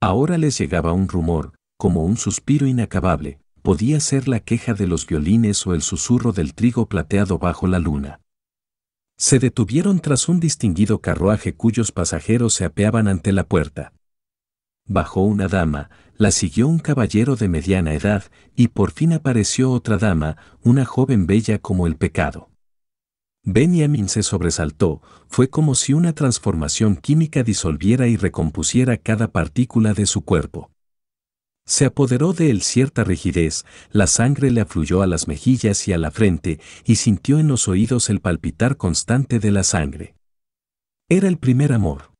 Ahora les llegaba un rumor, como un suspiro inacabable, podía ser la queja de los violines o el susurro del trigo plateado bajo la luna. Se detuvieron tras un distinguido carruaje cuyos pasajeros se apeaban ante la puerta. Bajó una dama, la siguió un caballero de mediana edad, y por fin apareció otra dama, una joven bella como el pecado. Benjamin se sobresaltó, fue como si una transformación química disolviera y recompusiera cada partícula de su cuerpo. Se apoderó de él cierta rigidez, la sangre le afluyó a las mejillas y a la frente, y sintió en los oídos el palpitar constante de la sangre. Era el primer amor.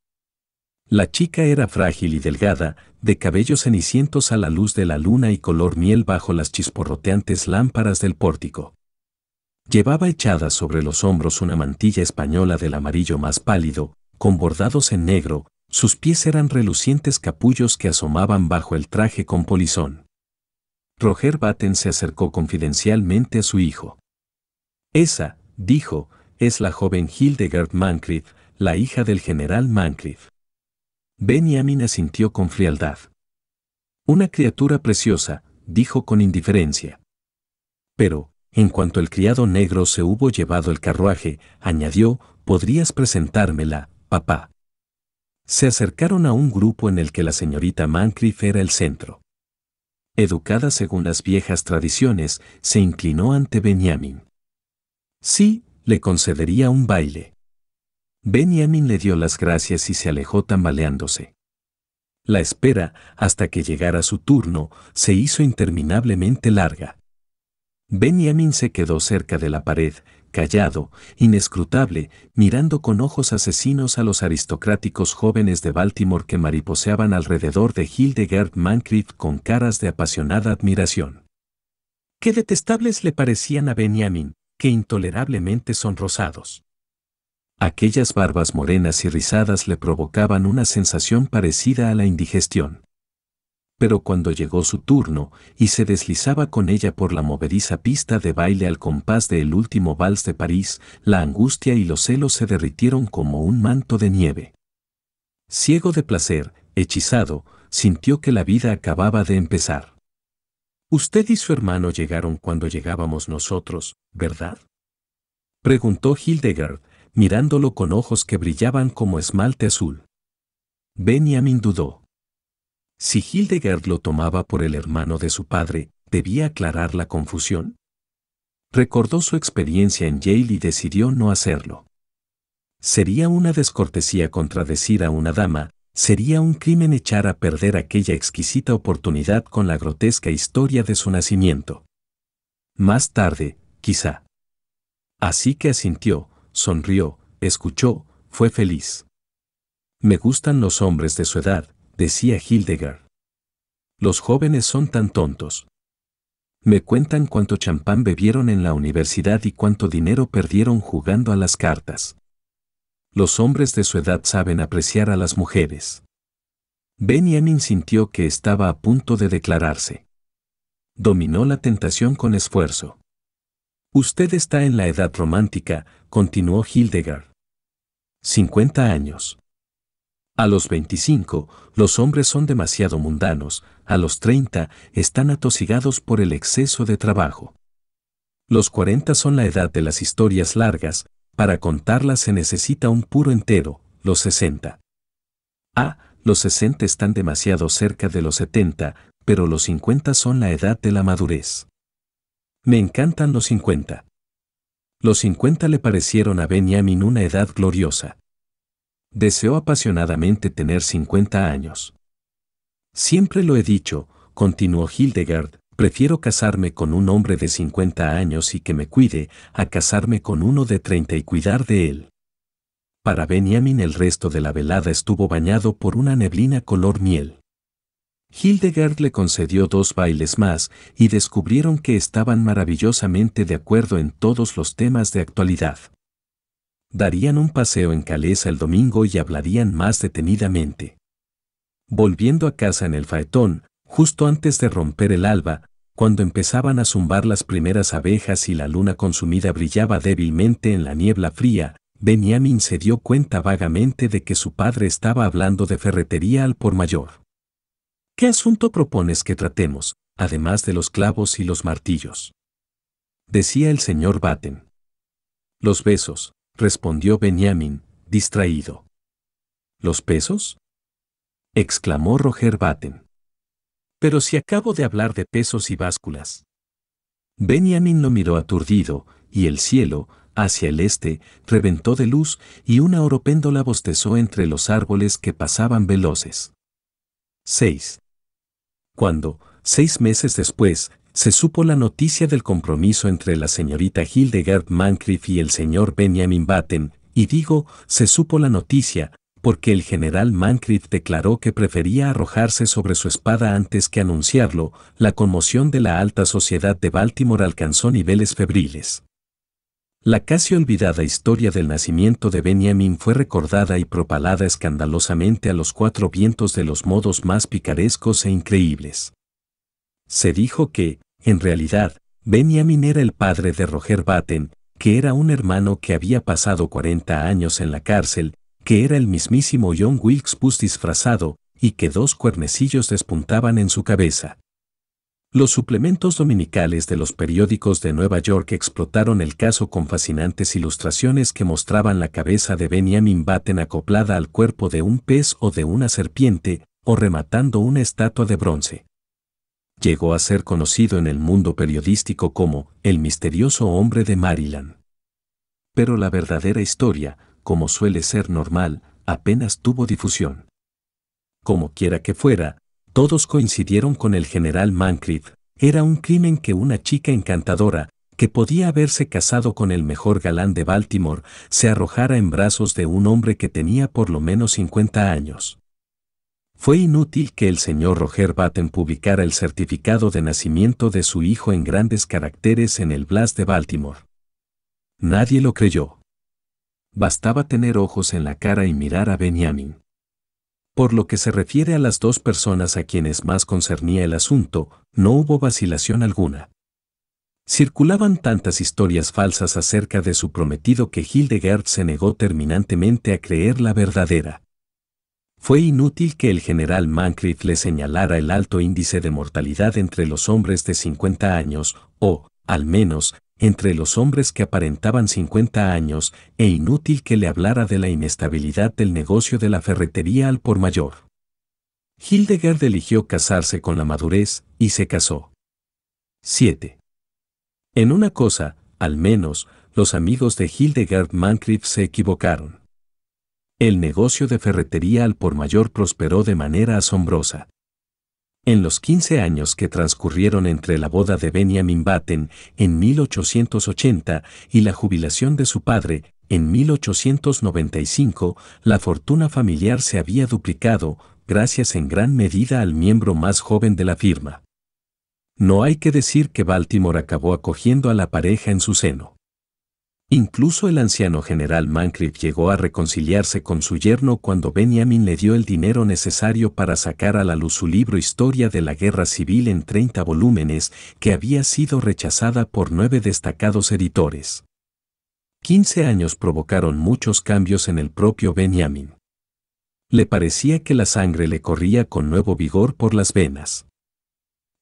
La chica era frágil y delgada, de cabellos cenicientos a la luz de la luna y color miel bajo las chisporroteantes lámparas del pórtico. Llevaba echada sobre los hombros una mantilla española del amarillo más pálido, con bordados en negro. Sus pies eran relucientes capullos que asomaban bajo el traje con polizón. Roger Batten se acercó confidencialmente a su hijo. Esa, dijo, es la joven Hildegard Moncrief, la hija del general Moncrief. Benjamin asintió con frialdad. Una criatura preciosa, dijo con indiferencia. Pero, en cuanto el criado negro se hubo llevado el carruaje, añadió, ¿podrías presentármela, papá? Se acercaron a un grupo en el que la señorita Moncrief era el centro. Educada según las viejas tradiciones, se inclinó ante Benjamin. Sí, le concedería un baile. Benjamin le dio las gracias y se alejó tambaleándose. La espera, hasta que llegara su turno, se hizo interminablemente larga. Benjamin se quedó cerca de la pared, callado, inescrutable, mirando con ojos asesinos a los aristocráticos jóvenes de Baltimore que mariposeaban alrededor de Hildegard Moncrief con caras de apasionada admiración. Qué detestables le parecían a Benjamin, qué intolerablemente sonrosados. Aquellas barbas morenas y rizadas le provocaban una sensación parecida a la indigestión. Pero cuando llegó su turno, y se deslizaba con ella por la movediza pista de baile al compás de El último vals de París, la angustia y los celos se derritieron como un manto de nieve. Ciego de placer, hechizado, sintió que la vida acababa de empezar. Usted y su hermano llegaron cuando llegábamos nosotros, ¿verdad? Preguntó Hildegard, mirándolo con ojos que brillaban como esmalte azul. Benjamin dudó. Si Hildegard lo tomaba por el hermano de su padre, ¿debía aclarar la confusión? Recordó su experiencia en Yale y decidió no hacerlo. Sería una descortesía contradecir a una dama, sería un crimen echar a perder aquella exquisita oportunidad con la grotesca historia de su nacimiento. Más tarde, quizá. Así que asintió, sonrió, escuchó, fue feliz. Me gustan los hombres de su edad, decía Hildegard. Los jóvenes son tan tontos. Me cuentan cuánto champán bebieron en la universidad y cuánto dinero perdieron jugando a las cartas. Los hombres de su edad saben apreciar a las mujeres. Benjamin sintió que estaba a punto de declararse. Dominó la tentación con esfuerzo. Usted está en la edad romántica, continuó Hildegard. 50 años. A los 25, los hombres son demasiado mundanos, a los 30, están atosigados por el exceso de trabajo. Los 40 son la edad de las historias largas, para contarlas se necesita un puro entero, los 60. Los 60 están demasiado cerca de los 70, pero los 50 son la edad de la madurez. Me encantan los 50. Los 50 le parecieron a Benjamin una edad gloriosa. Deseó apasionadamente tener 50 años. Siempre lo he dicho, continuó Hildegard, prefiero casarme con un hombre de 50 años y que me cuide, a casarme con uno de 30 y cuidar de él. Para Benjamin el resto de la velada estuvo bañado por una neblina color miel. Hildegard le concedió 2 bailes más y descubrieron que estaban maravillosamente de acuerdo en todos los temas de actualidad. Darían un paseo en Calesa el domingo y hablarían más detenidamente. Volviendo a casa en el faetón, justo antes de romper el alba, cuando empezaban a zumbar las primeras abejas y la luna consumida brillaba débilmente en la niebla fría, Benjamin se dio cuenta vagamente de que su padre estaba hablando de ferretería al por mayor. ¿Qué asunto propones que tratemos, además de los clavos y los martillos? Decía el señor Batten. Los besos, respondió Benjamin, distraído. ¿Los pesos? Exclamó Roger Batten. Pero si acabo de hablar de pesos y básculas. Benjamin lo miró aturdido, y el cielo, hacia el este, reventó de luz, y una oropéndola bostezó entre los árboles que pasaban veloces. 6. Cuando, 6 meses después, se supo la noticia del compromiso entre la señorita Hildegard Moncrief y el señor Benjamin Batten, y digo, se supo la noticia, porque el general Moncrief declaró que prefería arrojarse sobre su espada antes que anunciarlo, la conmoción de la alta sociedad de Baltimore alcanzó niveles febriles. La casi olvidada historia del nacimiento de Benjamin fue recordada y propalada escandalosamente a los 4 vientos de los modos más picarescos e increíbles. Se dijo que, en realidad, Benjamin era el padre de Roger Batten, que era un hermano que había pasado 40 años en la cárcel, que era el mismísimo John Wilkes Booth disfrazado, y que 2 cuernecillos despuntaban en su cabeza. Los suplementos dominicales de los periódicos de Nueva York explotaron el caso con fascinantes ilustraciones que mostraban la cabeza de Benjamin Batten acoplada al cuerpo de un pez o de una serpiente, o rematando una estatua de bronce. Llegó a ser conocido en el mundo periodístico como el misterioso hombre de Maryland. Pero la verdadera historia, como suele ser normal, apenas tuvo difusión. Como quiera que fuera, todos coincidieron con el general Moncrief. Era un crimen que una chica encantadora, que podía haberse casado con el mejor galán de Baltimore, se arrojara en brazos de un hombre que tenía por lo menos 50 años. Fue inútil que el señor Roger Batten publicara el certificado de nacimiento de su hijo en grandes caracteres en el Blast de Baltimore. Nadie lo creyó. Bastaba tener ojos en la cara y mirar a Benjamin. Por lo que se refiere a las 2 personas a quienes más concernía el asunto, no hubo vacilación alguna. Circulaban tantas historias falsas acerca de su prometido que Hildegard se negó terminantemente a creer la verdadera. Fue inútil que el general Moncrief le señalara el alto índice de mortalidad entre los hombres de 50 años, o, al menos, entre los hombres que aparentaban 50 años, e inútil que le hablara de la inestabilidad del negocio de la ferretería al por mayor. Hildegard eligió casarse con la madurez, y se casó. 7. En una cosa, al menos, los amigos de Hildegard Moncrief se equivocaron. El negocio de ferretería al por mayor prosperó de manera asombrosa. En los 15 años que transcurrieron entre la boda de Benjamin Batten, en 1880, y la jubilación de su padre, en 1895, la fortuna familiar se había duplicado, gracias en gran medida al miembro más joven de la firma. No hay que decir que Baltimore acabó acogiendo a la pareja en su seno. Incluso el anciano general Moncrief llegó a reconciliarse con su yerno cuando Benjamin le dio el dinero necesario para sacar a la luz su libro Historia de la Guerra Civil en 30 volúmenes, que había sido rechazada por 9 destacados editores. 15 años provocaron muchos cambios en el propio Benjamin. Le parecía que la sangre le corría con nuevo vigor por las venas.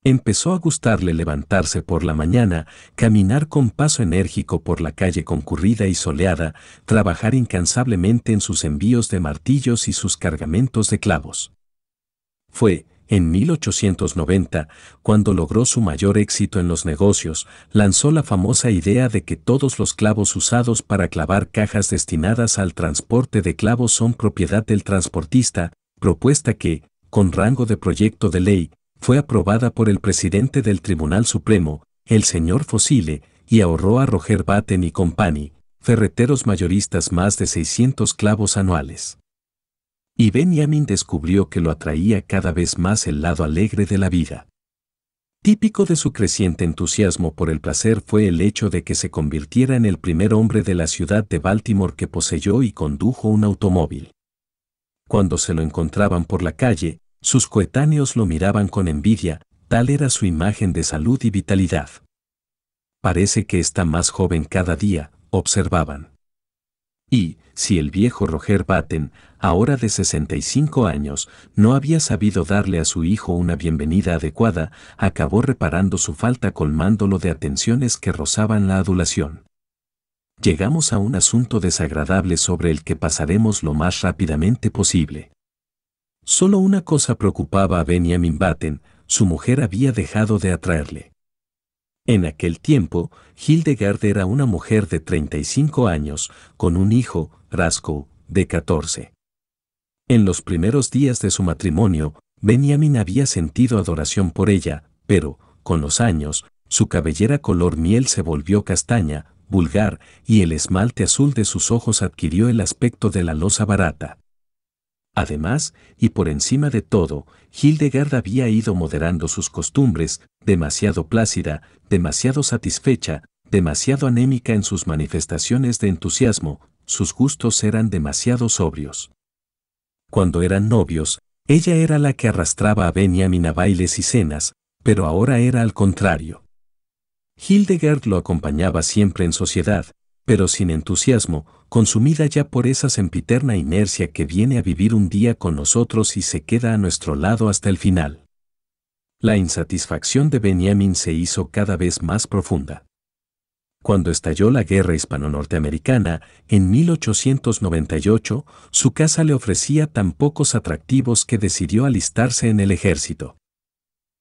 Empezó a gustarle levantarse por la mañana, caminar con paso enérgico por la calle concurrida y soleada, trabajar incansablemente en sus envíos de martillos y sus cargamentos de clavos. Fue, en 1890, cuando logró su mayor éxito en los negocios, lanzó la famosa idea de que todos los clavos usados para clavar cajas destinadas al transporte de clavos son propiedad del transportista, propuesta que, con rango de proyecto de ley, fue aprobada por el presidente del Tribunal Supremo, el señor Fosile, y ahorró a Roger Batten y Company, ferreteros mayoristas, más de 600 clavos anuales. Y Benjamin descubrió que lo atraía cada vez más el lado alegre de la vida. Típico de su creciente entusiasmo por el placer fue el hecho de que se convirtiera en el primer hombre de la ciudad de Baltimore que poseyó y condujo un automóvil. Cuando se lo encontraban por la calle, sus coetáneos lo miraban con envidia, tal era su imagen de salud y vitalidad. Parece que está más joven cada día, observaban. Y, si el viejo Roger Batten, ahora de 65 años, no había sabido darle a su hijo una bienvenida adecuada, acabó reparando su falta colmándolo de atenciones que rozaban la adulación. Llegamos a un asunto desagradable sobre el que pasaremos lo más rápidamente posible. Solo una cosa preocupaba a Benjamin Batten: su mujer había dejado de atraerle. En aquel tiempo, Hildegard era una mujer de 35 años, con un hijo, Roscoe, de 14. En los primeros días de su matrimonio, Benjamin había sentido adoración por ella, pero, con los años, su cabellera color miel se volvió castaña, vulgar, y el esmalte azul de sus ojos adquirió el aspecto de la loza barata. Además, y por encima de todo, Hildegard había ido moderando sus costumbres, demasiado plácida, demasiado satisfecha, demasiado anémica en sus manifestaciones de entusiasmo, sus gustos eran demasiado sobrios. Cuando eran novios, ella era la que arrastraba a Benjamin a bailes y cenas, pero ahora era al contrario. Hildegard lo acompañaba siempre en sociedad, pero sin entusiasmo, consumida ya por esa sempiterna inercia que viene a vivir un día con nosotros y se queda a nuestro lado hasta el final. La insatisfacción de Benjamin se hizo cada vez más profunda. Cuando estalló la Guerra Hispano-Norteamericana, en 1898, su casa le ofrecía tan pocos atractivos que decidió alistarse en el ejército.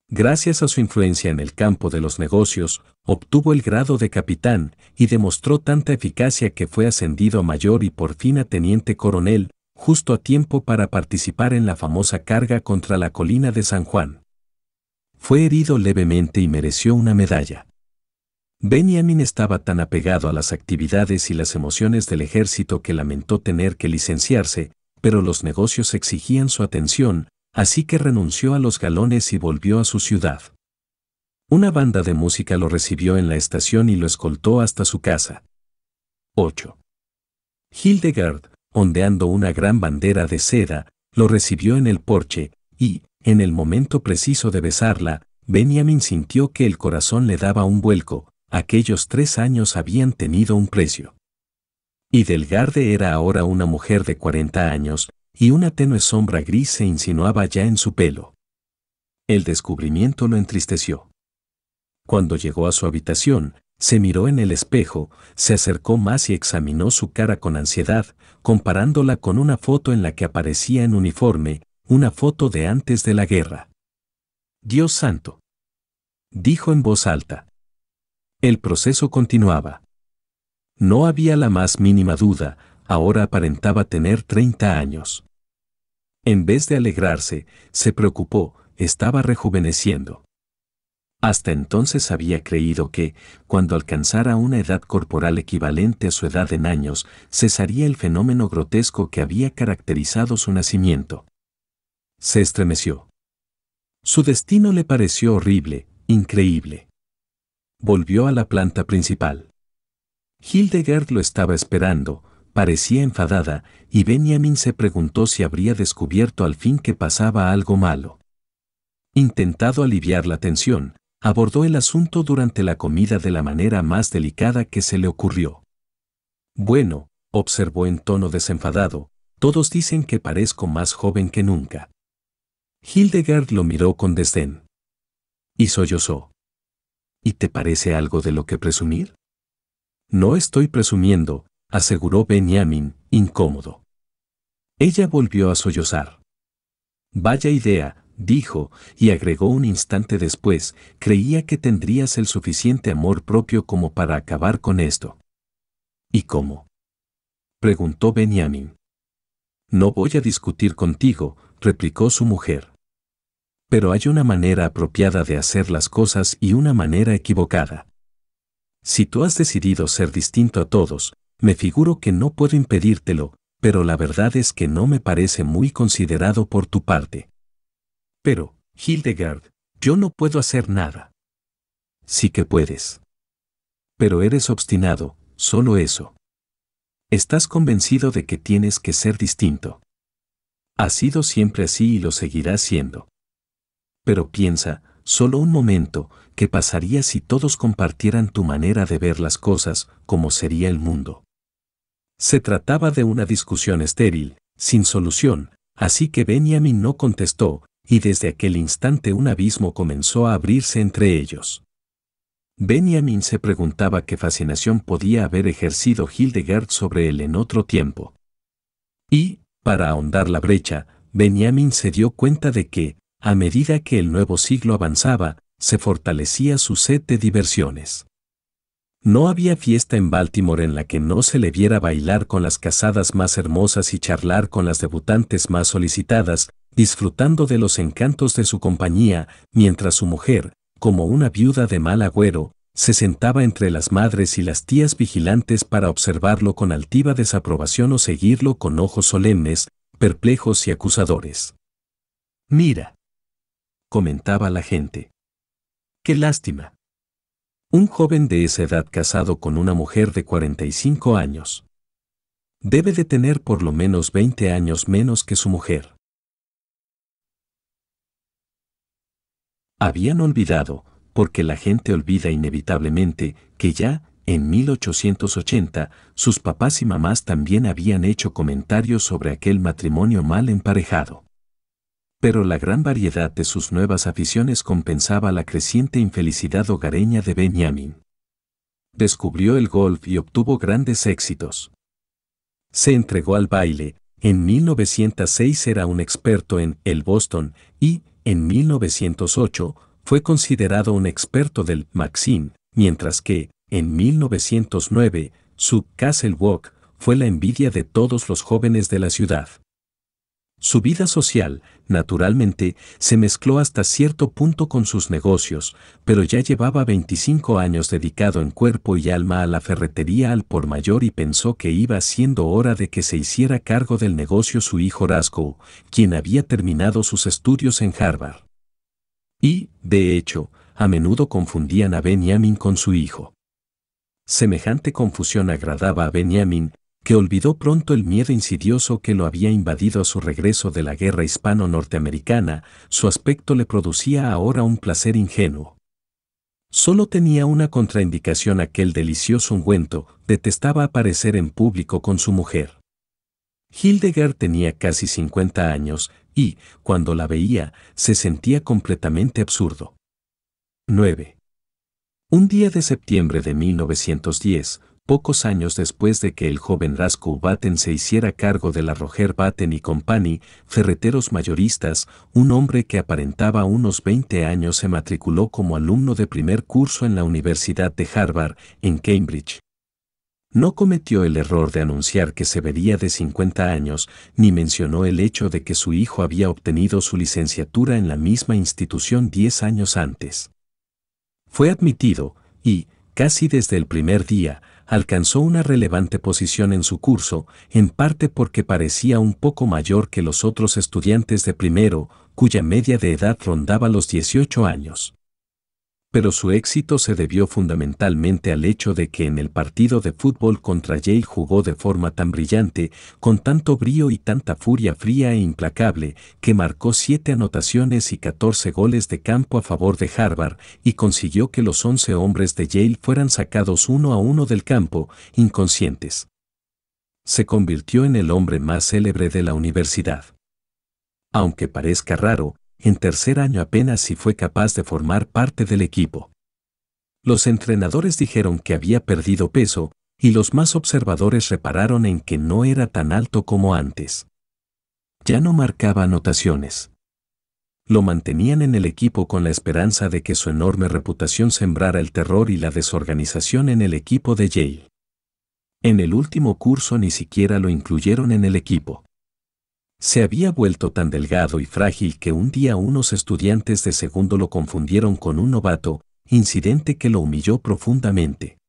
Gracias a su influencia en el campo de los negocios, obtuvo el grado de capitán y demostró tanta eficacia que fue ascendido a mayor y por fin a teniente coronel, justo a tiempo para participar en la famosa carga contra la colina de San Juan. Fue herido levemente y mereció una medalla. Benjamin estaba tan apegado a las actividades y las emociones del ejército que lamentó tener que licenciarse, pero los negocios exigían su atención, así que renunció a los galones y volvió a su ciudad. Una banda de música lo recibió en la estación y lo escoltó hasta su casa. 8. Hildegard, ondeando una gran bandera de seda, lo recibió en el porche, y, en el momento preciso de besarla, Benjamin sintió que el corazón le daba un vuelco. Aquellos 3 años habían tenido un precio. Hildegard era ahora una mujer de 40 años, y una tenue sombra gris se insinuaba ya en su pelo. El descubrimiento lo entristeció. Cuando llegó a su habitación, se miró en el espejo, se acercó más y examinó su cara con ansiedad, comparándola con una foto en la que aparecía en uniforme, una foto de antes de la guerra. «Dios santo», dijo en voz alta. El proceso continuaba. No había la más mínima duda, ahora aparentaba tener 30 años. En vez de alegrarse, se preocupó, estaba rejuveneciendo. Hasta entonces había creído que, cuando alcanzara una edad corporal equivalente a su edad en años, cesaría el fenómeno grotesco que había caracterizado su nacimiento. Se estremeció. Su destino le pareció horrible, increíble. Volvió a la planta principal. Hildegard lo estaba esperando, parecía enfadada, y Benjamin se preguntó si habría descubierto al fin que pasaba algo malo. Intentando aliviar la tensión, abordó el asunto durante la comida de la manera más delicada que se le ocurrió. «Bueno», observó en tono desenfadado, «todos dicen que parezco más joven que nunca». Hildegard lo miró con desdén. Y sollozó. «¿Y te parece algo de lo que presumir?» «No estoy presumiendo», aseguró Benjamin, incómodo. Ella volvió a sollozar. «Vaya idea», dijo, y agregó un instante después, «creía que tendrías el suficiente amor propio como para acabar con esto». «¿Y cómo?», preguntó Benjamin. «No voy a discutir contigo», replicó su mujer. «Pero hay una manera apropiada de hacer las cosas y una manera equivocada. Si tú has decidido ser distinto a todos, me figuro que no puedo impedírtelo, pero la verdad es que no me parece muy considerado por tu parte». «Pero, Hildegard, yo no puedo hacer nada». «Sí que puedes. Pero eres obstinado, solo eso. Estás convencido de que tienes que ser distinto. Has sido siempre así y lo seguirás siendo. Pero piensa, solo un momento, ¿qué pasaría si todos compartieran tu manera de ver las cosas, cómo sería el mundo?» Se trataba de una discusión estéril, sin solución, así que Benjamin no contestó, y desde aquel instante un abismo comenzó a abrirse entre ellos. Benjamin se preguntaba qué fascinación podía haber ejercido Hildegard sobre él en otro tiempo. Y, para ahondar la brecha, Benjamin se dio cuenta de que, a medida que el nuevo siglo avanzaba, se fortalecía su sed de diversiones. No había fiesta en Baltimore en la que no se le viera bailar con las casadas más hermosas y charlar con las debutantes más solicitadas, disfrutando de los encantos de su compañía, mientras su mujer, como una viuda de mal agüero, se sentaba entre las madres y las tías vigilantes para observarlo con altiva desaprobación o seguirlo con ojos solemnes, perplejos y acusadores. «Mira», comentaba la gente. «Qué lástima. Un joven de esa edad casado con una mujer de 45 años. Debe de tener por lo menos 20 años menos que su mujer». Habían olvidado, porque la gente olvida inevitablemente, que ya, en 1880, sus papás y mamás también habían hecho comentarios sobre aquel matrimonio mal emparejado. Pero la gran variedad de sus nuevas aficiones compensaba la creciente infelicidad hogareña de Benjamin. Descubrió el golf y obtuvo grandes éxitos. Se entregó al baile, en 1906 era un experto en el Boston y, en 1908, fue considerado un experto del Maxim, mientras que, en 1909, su Castle Walk fue la envidia de todos los jóvenes de la ciudad. Su vida social, naturalmente, se mezcló hasta cierto punto con sus negocios, pero ya llevaba 25 años dedicado en cuerpo y alma a la ferretería al por mayor y pensó que iba siendo hora de que se hiciera cargo del negocio su hijo Roscoe, quien había terminado sus estudios en Harvard. Y, de hecho, a menudo confundían a Benjamin con su hijo. Semejante confusión agradaba a Benjamin, que olvidó pronto el miedo insidioso que lo había invadido a su regreso de la guerra hispano-norteamericana. Su aspecto le producía ahora un placer ingenuo. Solo tenía una contraindicación: aquel delicioso ungüento, detestaba aparecer en público con su mujer. Hildegard tenía casi 50 años, y, cuando la veía, se sentía completamente absurdo. 9. Un día de septiembre de 1910, pocos años después de que el joven Roscoe Batten se hiciera cargo de la Roger Batten & Company, ferreteros mayoristas, un hombre que aparentaba unos 20 años se matriculó como alumno de primer curso en la Universidad de Harvard, en Cambridge. No cometió el error de anunciar que se vería de 50 años, ni mencionó el hecho de que su hijo había obtenido su licenciatura en la misma institución 10 años antes. Fue admitido, y, casi desde el primer día, alcanzó una relevante posición en su curso, en parte porque parecía un poco mayor que los otros estudiantes de primero, cuya media de edad rondaba los 18 años. Pero su éxito se debió fundamentalmente al hecho de que en el partido de fútbol contra Yale jugó de forma tan brillante, con tanto brío y tanta furia fría e implacable, que marcó 7 anotaciones y 14 goles de campo a favor de Harvard, y consiguió que los 11 hombres de Yale fueran sacados uno a uno del campo, inconscientes. Se convirtió en el hombre más célebre de la universidad. Aunque parezca raro, en tercer año apenas si fue capaz de formar parte del equipo. Los entrenadores dijeron que había perdido peso, y los más observadores repararon en que no era tan alto como antes. Ya no marcaba anotaciones. Lo mantenían en el equipo con la esperanza de que su enorme reputación sembrara el terror y la desorganización en el equipo de Yale. En el último curso ni siquiera lo incluyeron en el equipo. Se había vuelto tan delgado y frágil que un día unos estudiantes de segundo lo confundieron con un novato, incidente que lo humilló profundamente.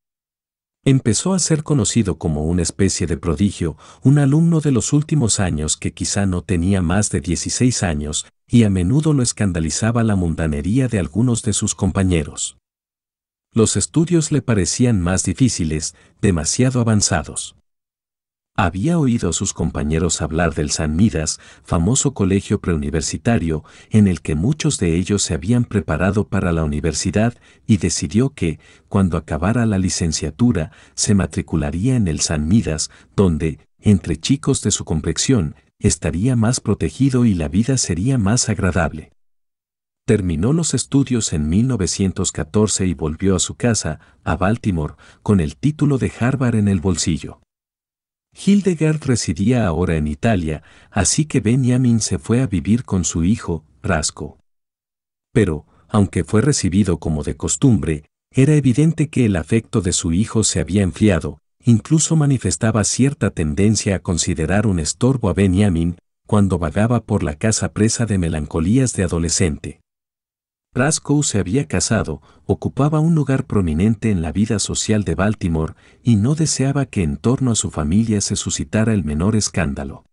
Empezó a ser conocido como una especie de prodigio, un alumno de los últimos años que quizá no tenía más de 16 años, y a menudo lo escandalizaba la mundanería de algunos de sus compañeros. Los estudios le parecían más difíciles, demasiado avanzados. Había oído a sus compañeros hablar del St. Midas, famoso colegio preuniversitario, en el que muchos de ellos se habían preparado para la universidad, y decidió que, cuando acabara la licenciatura, se matricularía en el St. Midas, donde, entre chicos de su complexión, estaría más protegido y la vida sería más agradable. Terminó los estudios en 1914 y volvió a su casa, a Baltimore, con el título de Harvard en el bolsillo. Hildegard residía ahora en Italia, así que Benjamin se fue a vivir con su hijo, Roscoe. Pero, aunque fue recibido como de costumbre, era evidente que el afecto de su hijo se había enfriado, incluso manifestaba cierta tendencia a considerar un estorbo a Benjamin, cuando vagaba por la casa presa de melancolías de adolescente. Roscoe se había casado, ocupaba un lugar prominente en la vida social de Baltimore y no deseaba que en torno a su familia se suscitara el menor escándalo.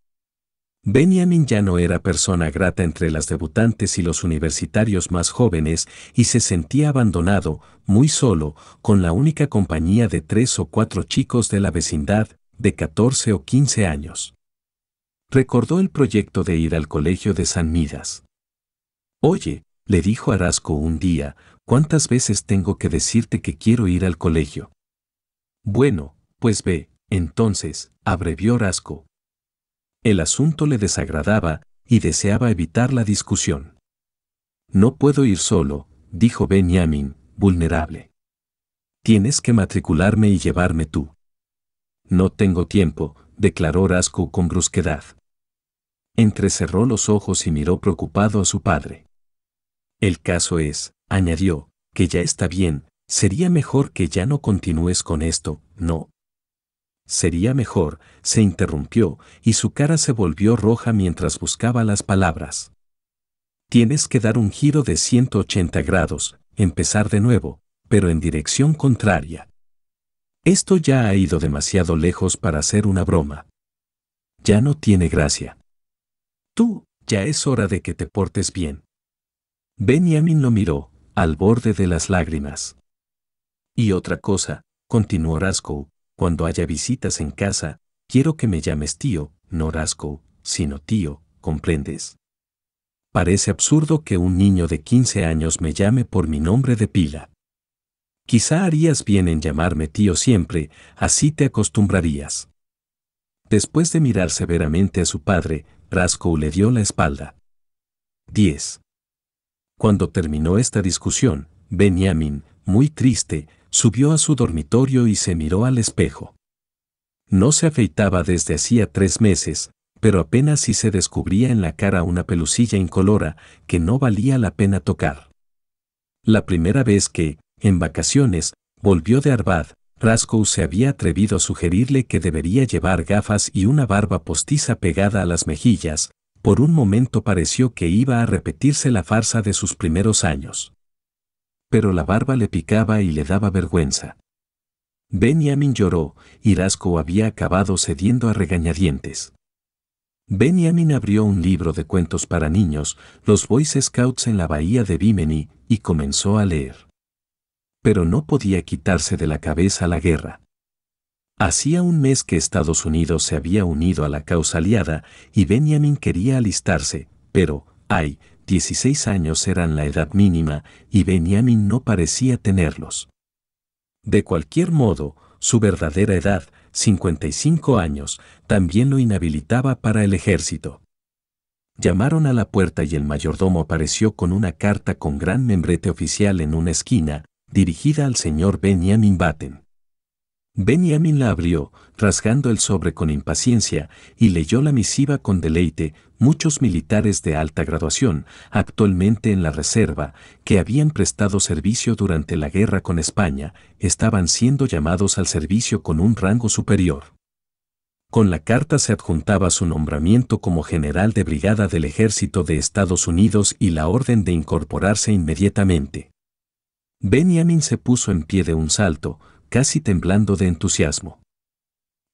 Benjamin ya no era persona grata entre las debutantes y los universitarios más jóvenes y se sentía abandonado, muy solo, con la única compañía de 3 o 4 chicos de la vecindad, de 14 o 15 años. Recordó el proyecto de ir al colegio de St. Midas. «Oye», Le dijo Arasco un día, ¿cuántas veces tengo que decirte que quiero ir al colegio? Bueno, pues ve, entonces, abrevió Arasco. El asunto le desagradaba y deseaba evitar la discusión. No puedo ir solo, dijo Benjamin, vulnerable. Tienes que matricularme y llevarme tú. No tengo tiempo, declaró Arasco con brusquedad. Entrecerró los ojos y miró preocupado a su padre. El caso es, añadió, que ya está bien, sería mejor que ya no continúes con esto, ¿no? Sería mejor, se interrumpió, y su cara se volvió roja mientras buscaba las palabras. Tienes que dar un giro de 180 grados, empezar de nuevo, pero en dirección contraria. Esto ya ha ido demasiado lejos para ser una broma. Ya no tiene gracia. Tú, ya es hora de que te portes bien. Benjamin lo miró, al borde de las lágrimas. Y otra cosa, continuó Rasco, cuando haya visitas en casa, quiero que me llames tío, no Rasco, sino tío, ¿comprendes? Parece absurdo que un niño de 15 años me llame por mi nombre de pila. Quizá harías bien en llamarme tío siempre, así te acostumbrarías. Después de mirar severamente a su padre, Rasco le dio la espalda. 10. Cuando terminó esta discusión, Benjamin, muy triste, subió a su dormitorio y se miró al espejo. No se afeitaba desde hacía 3 meses, pero apenas si se descubría en la cara una pelusilla incolora que no valía la pena tocar. La primera vez que, en vacaciones, volvió de Arvad, Rasco se había atrevido a sugerirle que debería llevar gafas y una barba postiza pegada a las mejillas. Por un momento pareció que iba a repetirse la farsa de sus primeros años. Pero la barba le picaba y le daba vergüenza. Benjamin lloró, y Rasco había acabado cediendo a regañadientes. Benjamin abrió un libro de cuentos para niños, Los Boy Scouts en la bahía de Bimini, y comenzó a leer. Pero no podía quitarse de la cabeza la guerra. Hacía un mes que Estados Unidos se había unido a la causa aliada y Benjamin quería alistarse, pero, 16 años eran la edad mínima y Benjamin no parecía tenerlos. De cualquier modo, su verdadera edad, 55 años, también lo inhabilitaba para el ejército. Llamaron a la puerta y el mayordomo apareció con una carta con gran membrete oficial en una esquina, dirigida al señor Benjamin Batten. Benjamin la abrió, rasgando el sobre con impaciencia, y leyó la misiva con deleite. Muchos militares de alta graduación, actualmente en la reserva, que habían prestado servicio durante la guerra con España, estaban siendo llamados al servicio con un rango superior. Con la carta se adjuntaba su nombramiento como general de brigada del ejército de Estados Unidos y la orden de incorporarse inmediatamente. Benjamin se puso en pie de un salto, casi temblando de entusiasmo.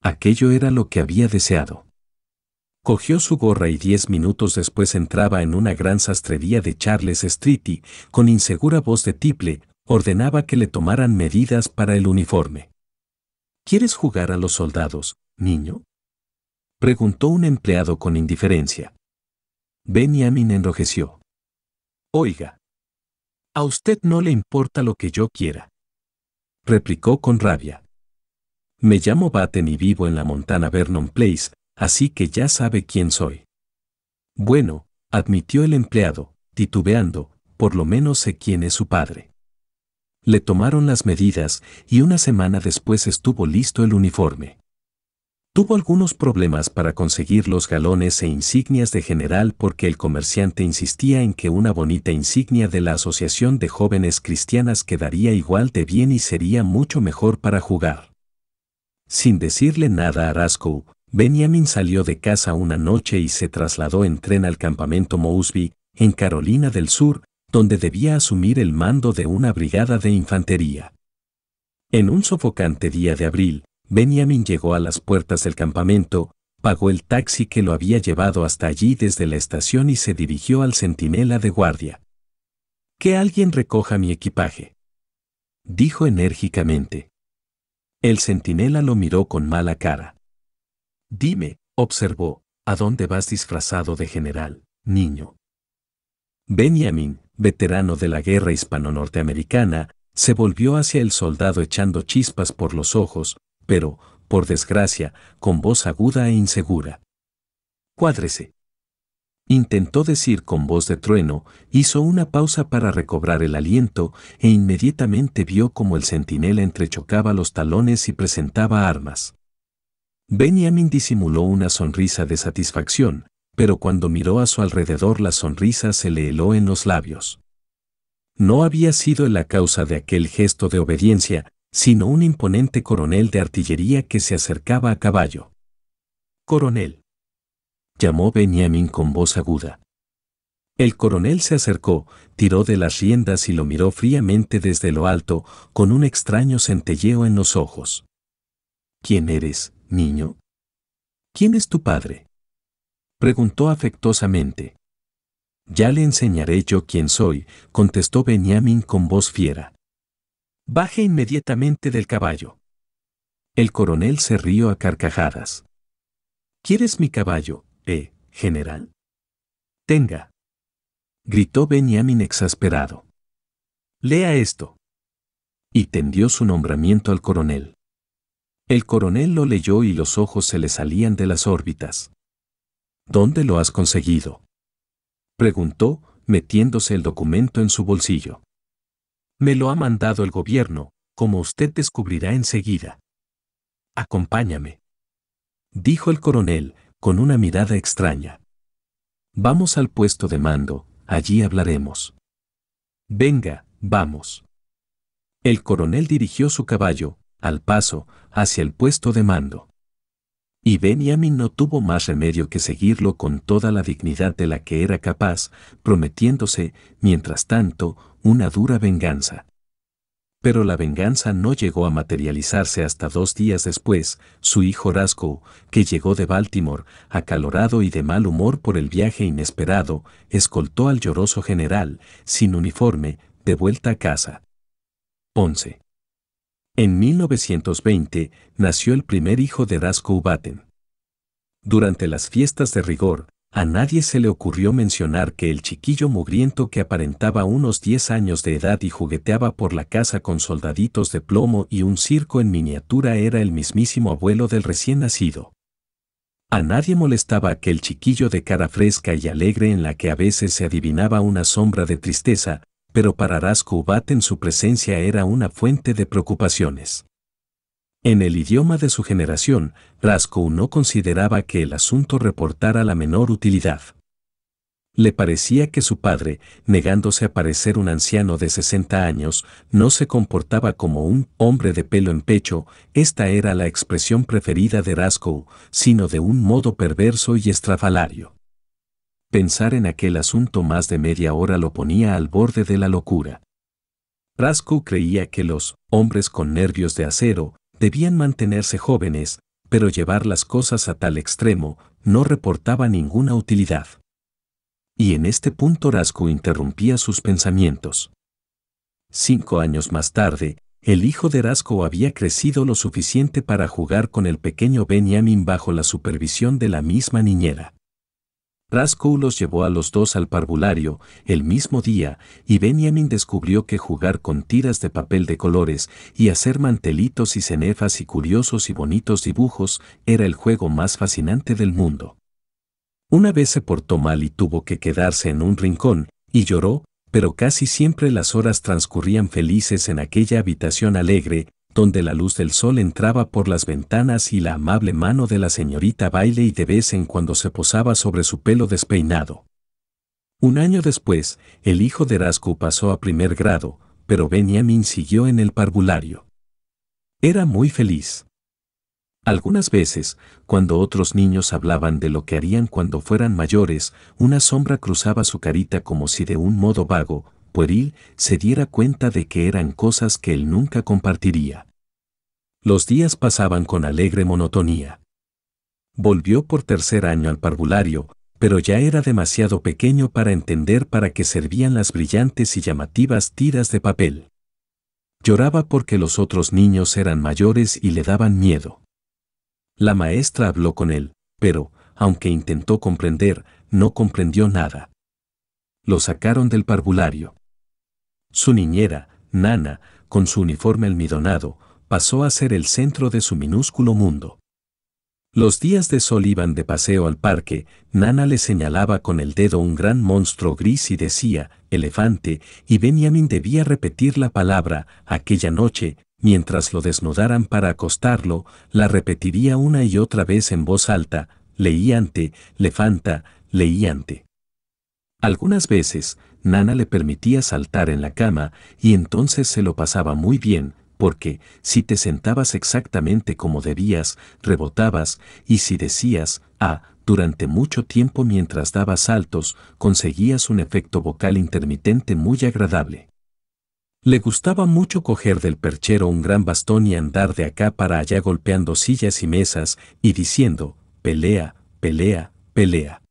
Aquello era lo que había deseado. Cogió su gorra y 10 minutos después entraba en una gran sastrería de Charles Street y, con insegura voz de tiple, ordenaba que le tomaran medidas para el uniforme. ¿Quieres jugar a los soldados, niño?, preguntó un empleado con indiferencia. Benjamin enrojeció. Oiga, a usted no le importa lo que yo quiera, replicó con rabia. Me llamo Batten y vivo en la Montana Vernon Place, así que ya sabe quién soy. Bueno, admitió el empleado, titubeando, por lo menos sé quién es su padre. Le tomaron las medidas y una semana después estuvo listo el uniforme. Tuvo algunos problemas para conseguir los galones e insignias de general porque el comerciante insistía en que una bonita insignia de la Asociación de Jóvenes Cristianas quedaría igual de bien y sería mucho mejor para jugar. Sin decirle nada a Rasco, Benjamin salió de casa una noche y se trasladó en tren al campamento Mosby, en Carolina del Sur, donde debía asumir el mando de una brigada de infantería. En un sofocante día de abril, Benjamin llegó a las puertas del campamento, pagó el taxi que lo había llevado hasta allí desde la estación y se dirigió al centinela de guardia. «Que alguien recoja mi equipaje», dijo enérgicamente. El centinela lo miró con mala cara. «Dime», observó, «¿a dónde vas disfrazado de general, niño?» Benjamin, veterano de la guerra hispano-norteamericana, se volvió hacia el soldado echando chispas por los ojos, pero, por desgracia, con voz aguda e insegura. «Cuádrese», intentó decir con voz de trueno, hizo una pausa para recobrar el aliento e inmediatamente vio como el centinela entrechocaba los talones y presentaba armas. Benjamin disimuló una sonrisa de satisfacción, pero cuando miró a su alrededor la sonrisa se le heló en los labios. No había sido la causa de aquel gesto de obediencia, sino un imponente coronel de artillería que se acercaba a caballo. «Coronel», llamó Benjamin con voz aguda. El coronel se acercó, tiró de las riendas y lo miró fríamente desde lo alto, con un extraño centelleo en los ojos. «¿Quién eres, niño? ¿Quién es tu padre?», preguntó afectuosamente. «Ya le enseñaré yo quién soy», contestó Benjamin con voz fiera. «Baje inmediatamente del caballo». El coronel se rió a carcajadas. «¿Quieres mi caballo, general?». «Tenga», gritó Benjamin exasperado. «Lea esto». Y tendió su nombramiento al coronel. El coronel lo leyó y los ojos se le salían de las órbitas. «¿Dónde lo has conseguido?», preguntó, metiéndose el documento en su bolsillo. «Me lo ha mandado el gobierno, como usted descubrirá enseguida». «Acompáñame», dijo el coronel, con una mirada extraña. «Vamos al puesto de mando, allí hablaremos». «Venga, vamos». El coronel dirigió su caballo, al paso, hacia el puesto de mando. Y Benjamin no tuvo más remedio que seguirlo con toda la dignidad de la que era capaz, prometiéndose, mientras tanto, una dura venganza. Pero la venganza no llegó a materializarse hasta 2 días después. Su hijo Roscoe, que llegó de Baltimore, acalorado y de mal humor por el viaje inesperado, escoltó al lloroso general, sin uniforme, de vuelta a casa. 11. En 1920 nació el primer hijo de Roscoe Batten. Durante las fiestas de rigor, a nadie se le ocurrió mencionar que el chiquillo mugriento que aparentaba unos 10 años de edad y jugueteaba por la casa con soldaditos de plomo y un circo en miniatura era el mismísimo abuelo del recién nacido. A nadie molestaba aquel chiquillo de cara fresca y alegre en la que a veces se adivinaba una sombra de tristeza, pero para Roscoe Batten su presencia era una fuente de preocupaciones. En el idioma de su generación, Roscoe no consideraba que el asunto reportara la menor utilidad. Le parecía que su padre, negándose a parecer un anciano de 60 años, no se comportaba como un hombre de pelo en pecho, esta era la expresión preferida de Roscoe, sino de un modo perverso y estrafalario. Pensar en aquel asunto más de media hora lo ponía al borde de la locura. Roscoe creía que los hombres con nervios de acero debían mantenerse jóvenes, pero llevar las cosas a tal extremo no reportaba ninguna utilidad. Y en este punto Roscoe interrumpía sus pensamientos. 5 años más tarde, el hijo de Roscoe había crecido lo suficiente para jugar con el pequeño Benjamin bajo la supervisión de la misma niñera. Roscoe los llevó a los dos al parvulario el mismo día y Benjamin descubrió que jugar con tiras de papel de colores y hacer mantelitos y cenefas y curiosos y bonitos dibujos era el juego más fascinante del mundo. Una vez se portó mal y tuvo que quedarse en un rincón, y lloró, pero casi siempre las horas transcurrían felices en aquella habitación alegre, donde la luz del sol entraba por las ventanas y la amable mano de la señorita Bailey de vez en cuando se posaba sobre su pelo despeinado. Un año después, el hijo de Roscoe pasó a primer grado, pero Benjamin siguió en el parvulario. Era muy feliz. Algunas veces, cuando otros niños hablaban de lo que harían cuando fueran mayores, una sombra cruzaba su carita como si de un modo vago, pueril, se diera cuenta de que eran cosas que él nunca compartiría. Los días pasaban con alegre monotonía. Volvió por 3er año al parvulario, pero ya era demasiado pequeño para entender para qué servían las brillantes y llamativas tiras de papel. Lloraba porque los otros niños eran mayores y le daban miedo. La maestra habló con él, pero, aunque intentó comprender, no comprendió nada. Lo sacaron del parvulario. Su niñera, Nana, con su uniforme almidonado, pasó a ser el centro de su minúsculo mundo. Los días de sol iban de paseo al parque, Nana le señalaba con el dedo un gran monstruo gris y decía, elefante, y Benjamin debía repetir la palabra, aquella noche, mientras lo desnudaran para acostarlo, la repetiría una y otra vez en voz alta, leíante, lefanta, leíante. Algunas veces, Nana le permitía saltar en la cama y entonces se lo pasaba muy bien, porque, si te sentabas exactamente como debías, rebotabas, y si decías, durante mucho tiempo mientras dabas saltos, conseguías un efecto vocal intermitente muy agradable. Le gustaba mucho coger del perchero un gran bastón y andar de acá para allá golpeando sillas y mesas, y diciendo, pelea, pelea, pelea.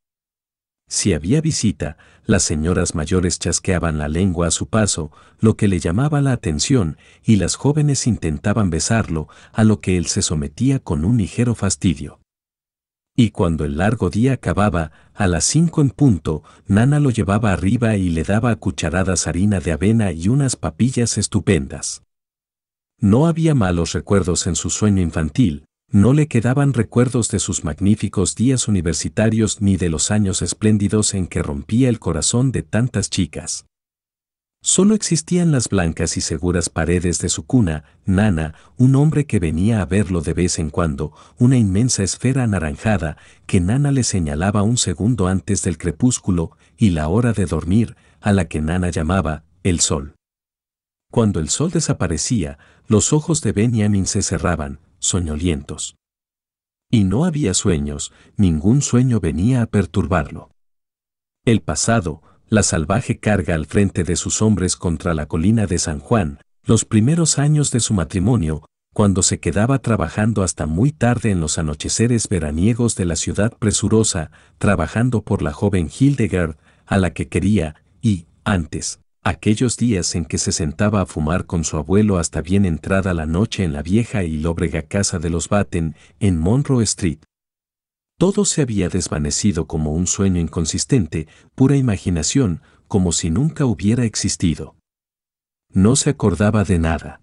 Si había visita, las señoras mayores chasqueaban la lengua a su paso, lo que le llamaba la atención, y las jóvenes intentaban besarlo, a lo que él se sometía con un ligero fastidio. Y cuando el largo día acababa, a las 5 en punto, Nana lo llevaba arriba y le daba a cucharadas harina de avena y unas papillas estupendas. No había malos recuerdos en su sueño infantil. No le quedaban recuerdos de sus magníficos días universitarios ni de los años espléndidos en que rompía el corazón de tantas chicas. Solo existían las blancas y seguras paredes de su cuna, Nana, un hombre que venía a verlo de vez en cuando, una inmensa esfera anaranjada que Nana le señalaba un segundo antes del crepúsculo, y la hora de dormir, a la que Nana llamaba el sol. Cuando el sol desaparecía, los ojos de Benjamin se cerraban, soñolientos. Y no había sueños, ningún sueño venía a perturbarlo. El pasado, la salvaje carga al frente de sus hombres contra la colina de San Juan, los primeros años de su matrimonio, cuando se quedaba trabajando hasta muy tarde en los anocheceres veraniegos de la ciudad presurosa, trabajando por la joven Hildegard, a la que quería, y, antes, aquellos días en que se sentaba a fumar con su abuelo hasta bien entrada la noche en la vieja y lóbrega casa de los Batten, en Monroe Street. Todo se había desvanecido como un sueño inconsistente, pura imaginación, como si nunca hubiera existido. No se acordaba de nada.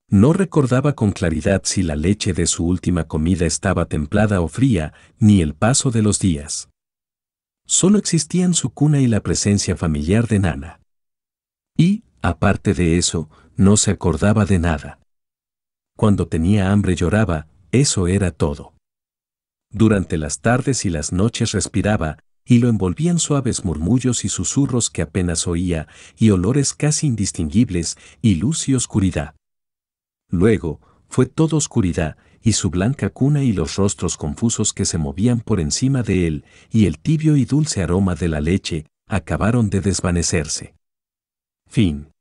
No recordaba con claridad si la leche de su última comida estaba templada o fría, ni el paso de los días. Solo existían su cuna y la presencia familiar de Nana. Y, aparte de eso, no se acordaba de nada. Cuando tenía hambre lloraba, eso era todo. Durante las tardes y las noches respiraba, y lo envolvían suaves murmullos y susurros que apenas oía, y olores casi indistinguibles, y luz y oscuridad. Luego, fue todo oscuridad, y su blanca cuna y los rostros confusos que se movían por encima de él, y el tibio y dulce aroma de la leche, acabaron de desvanecerse. Fin.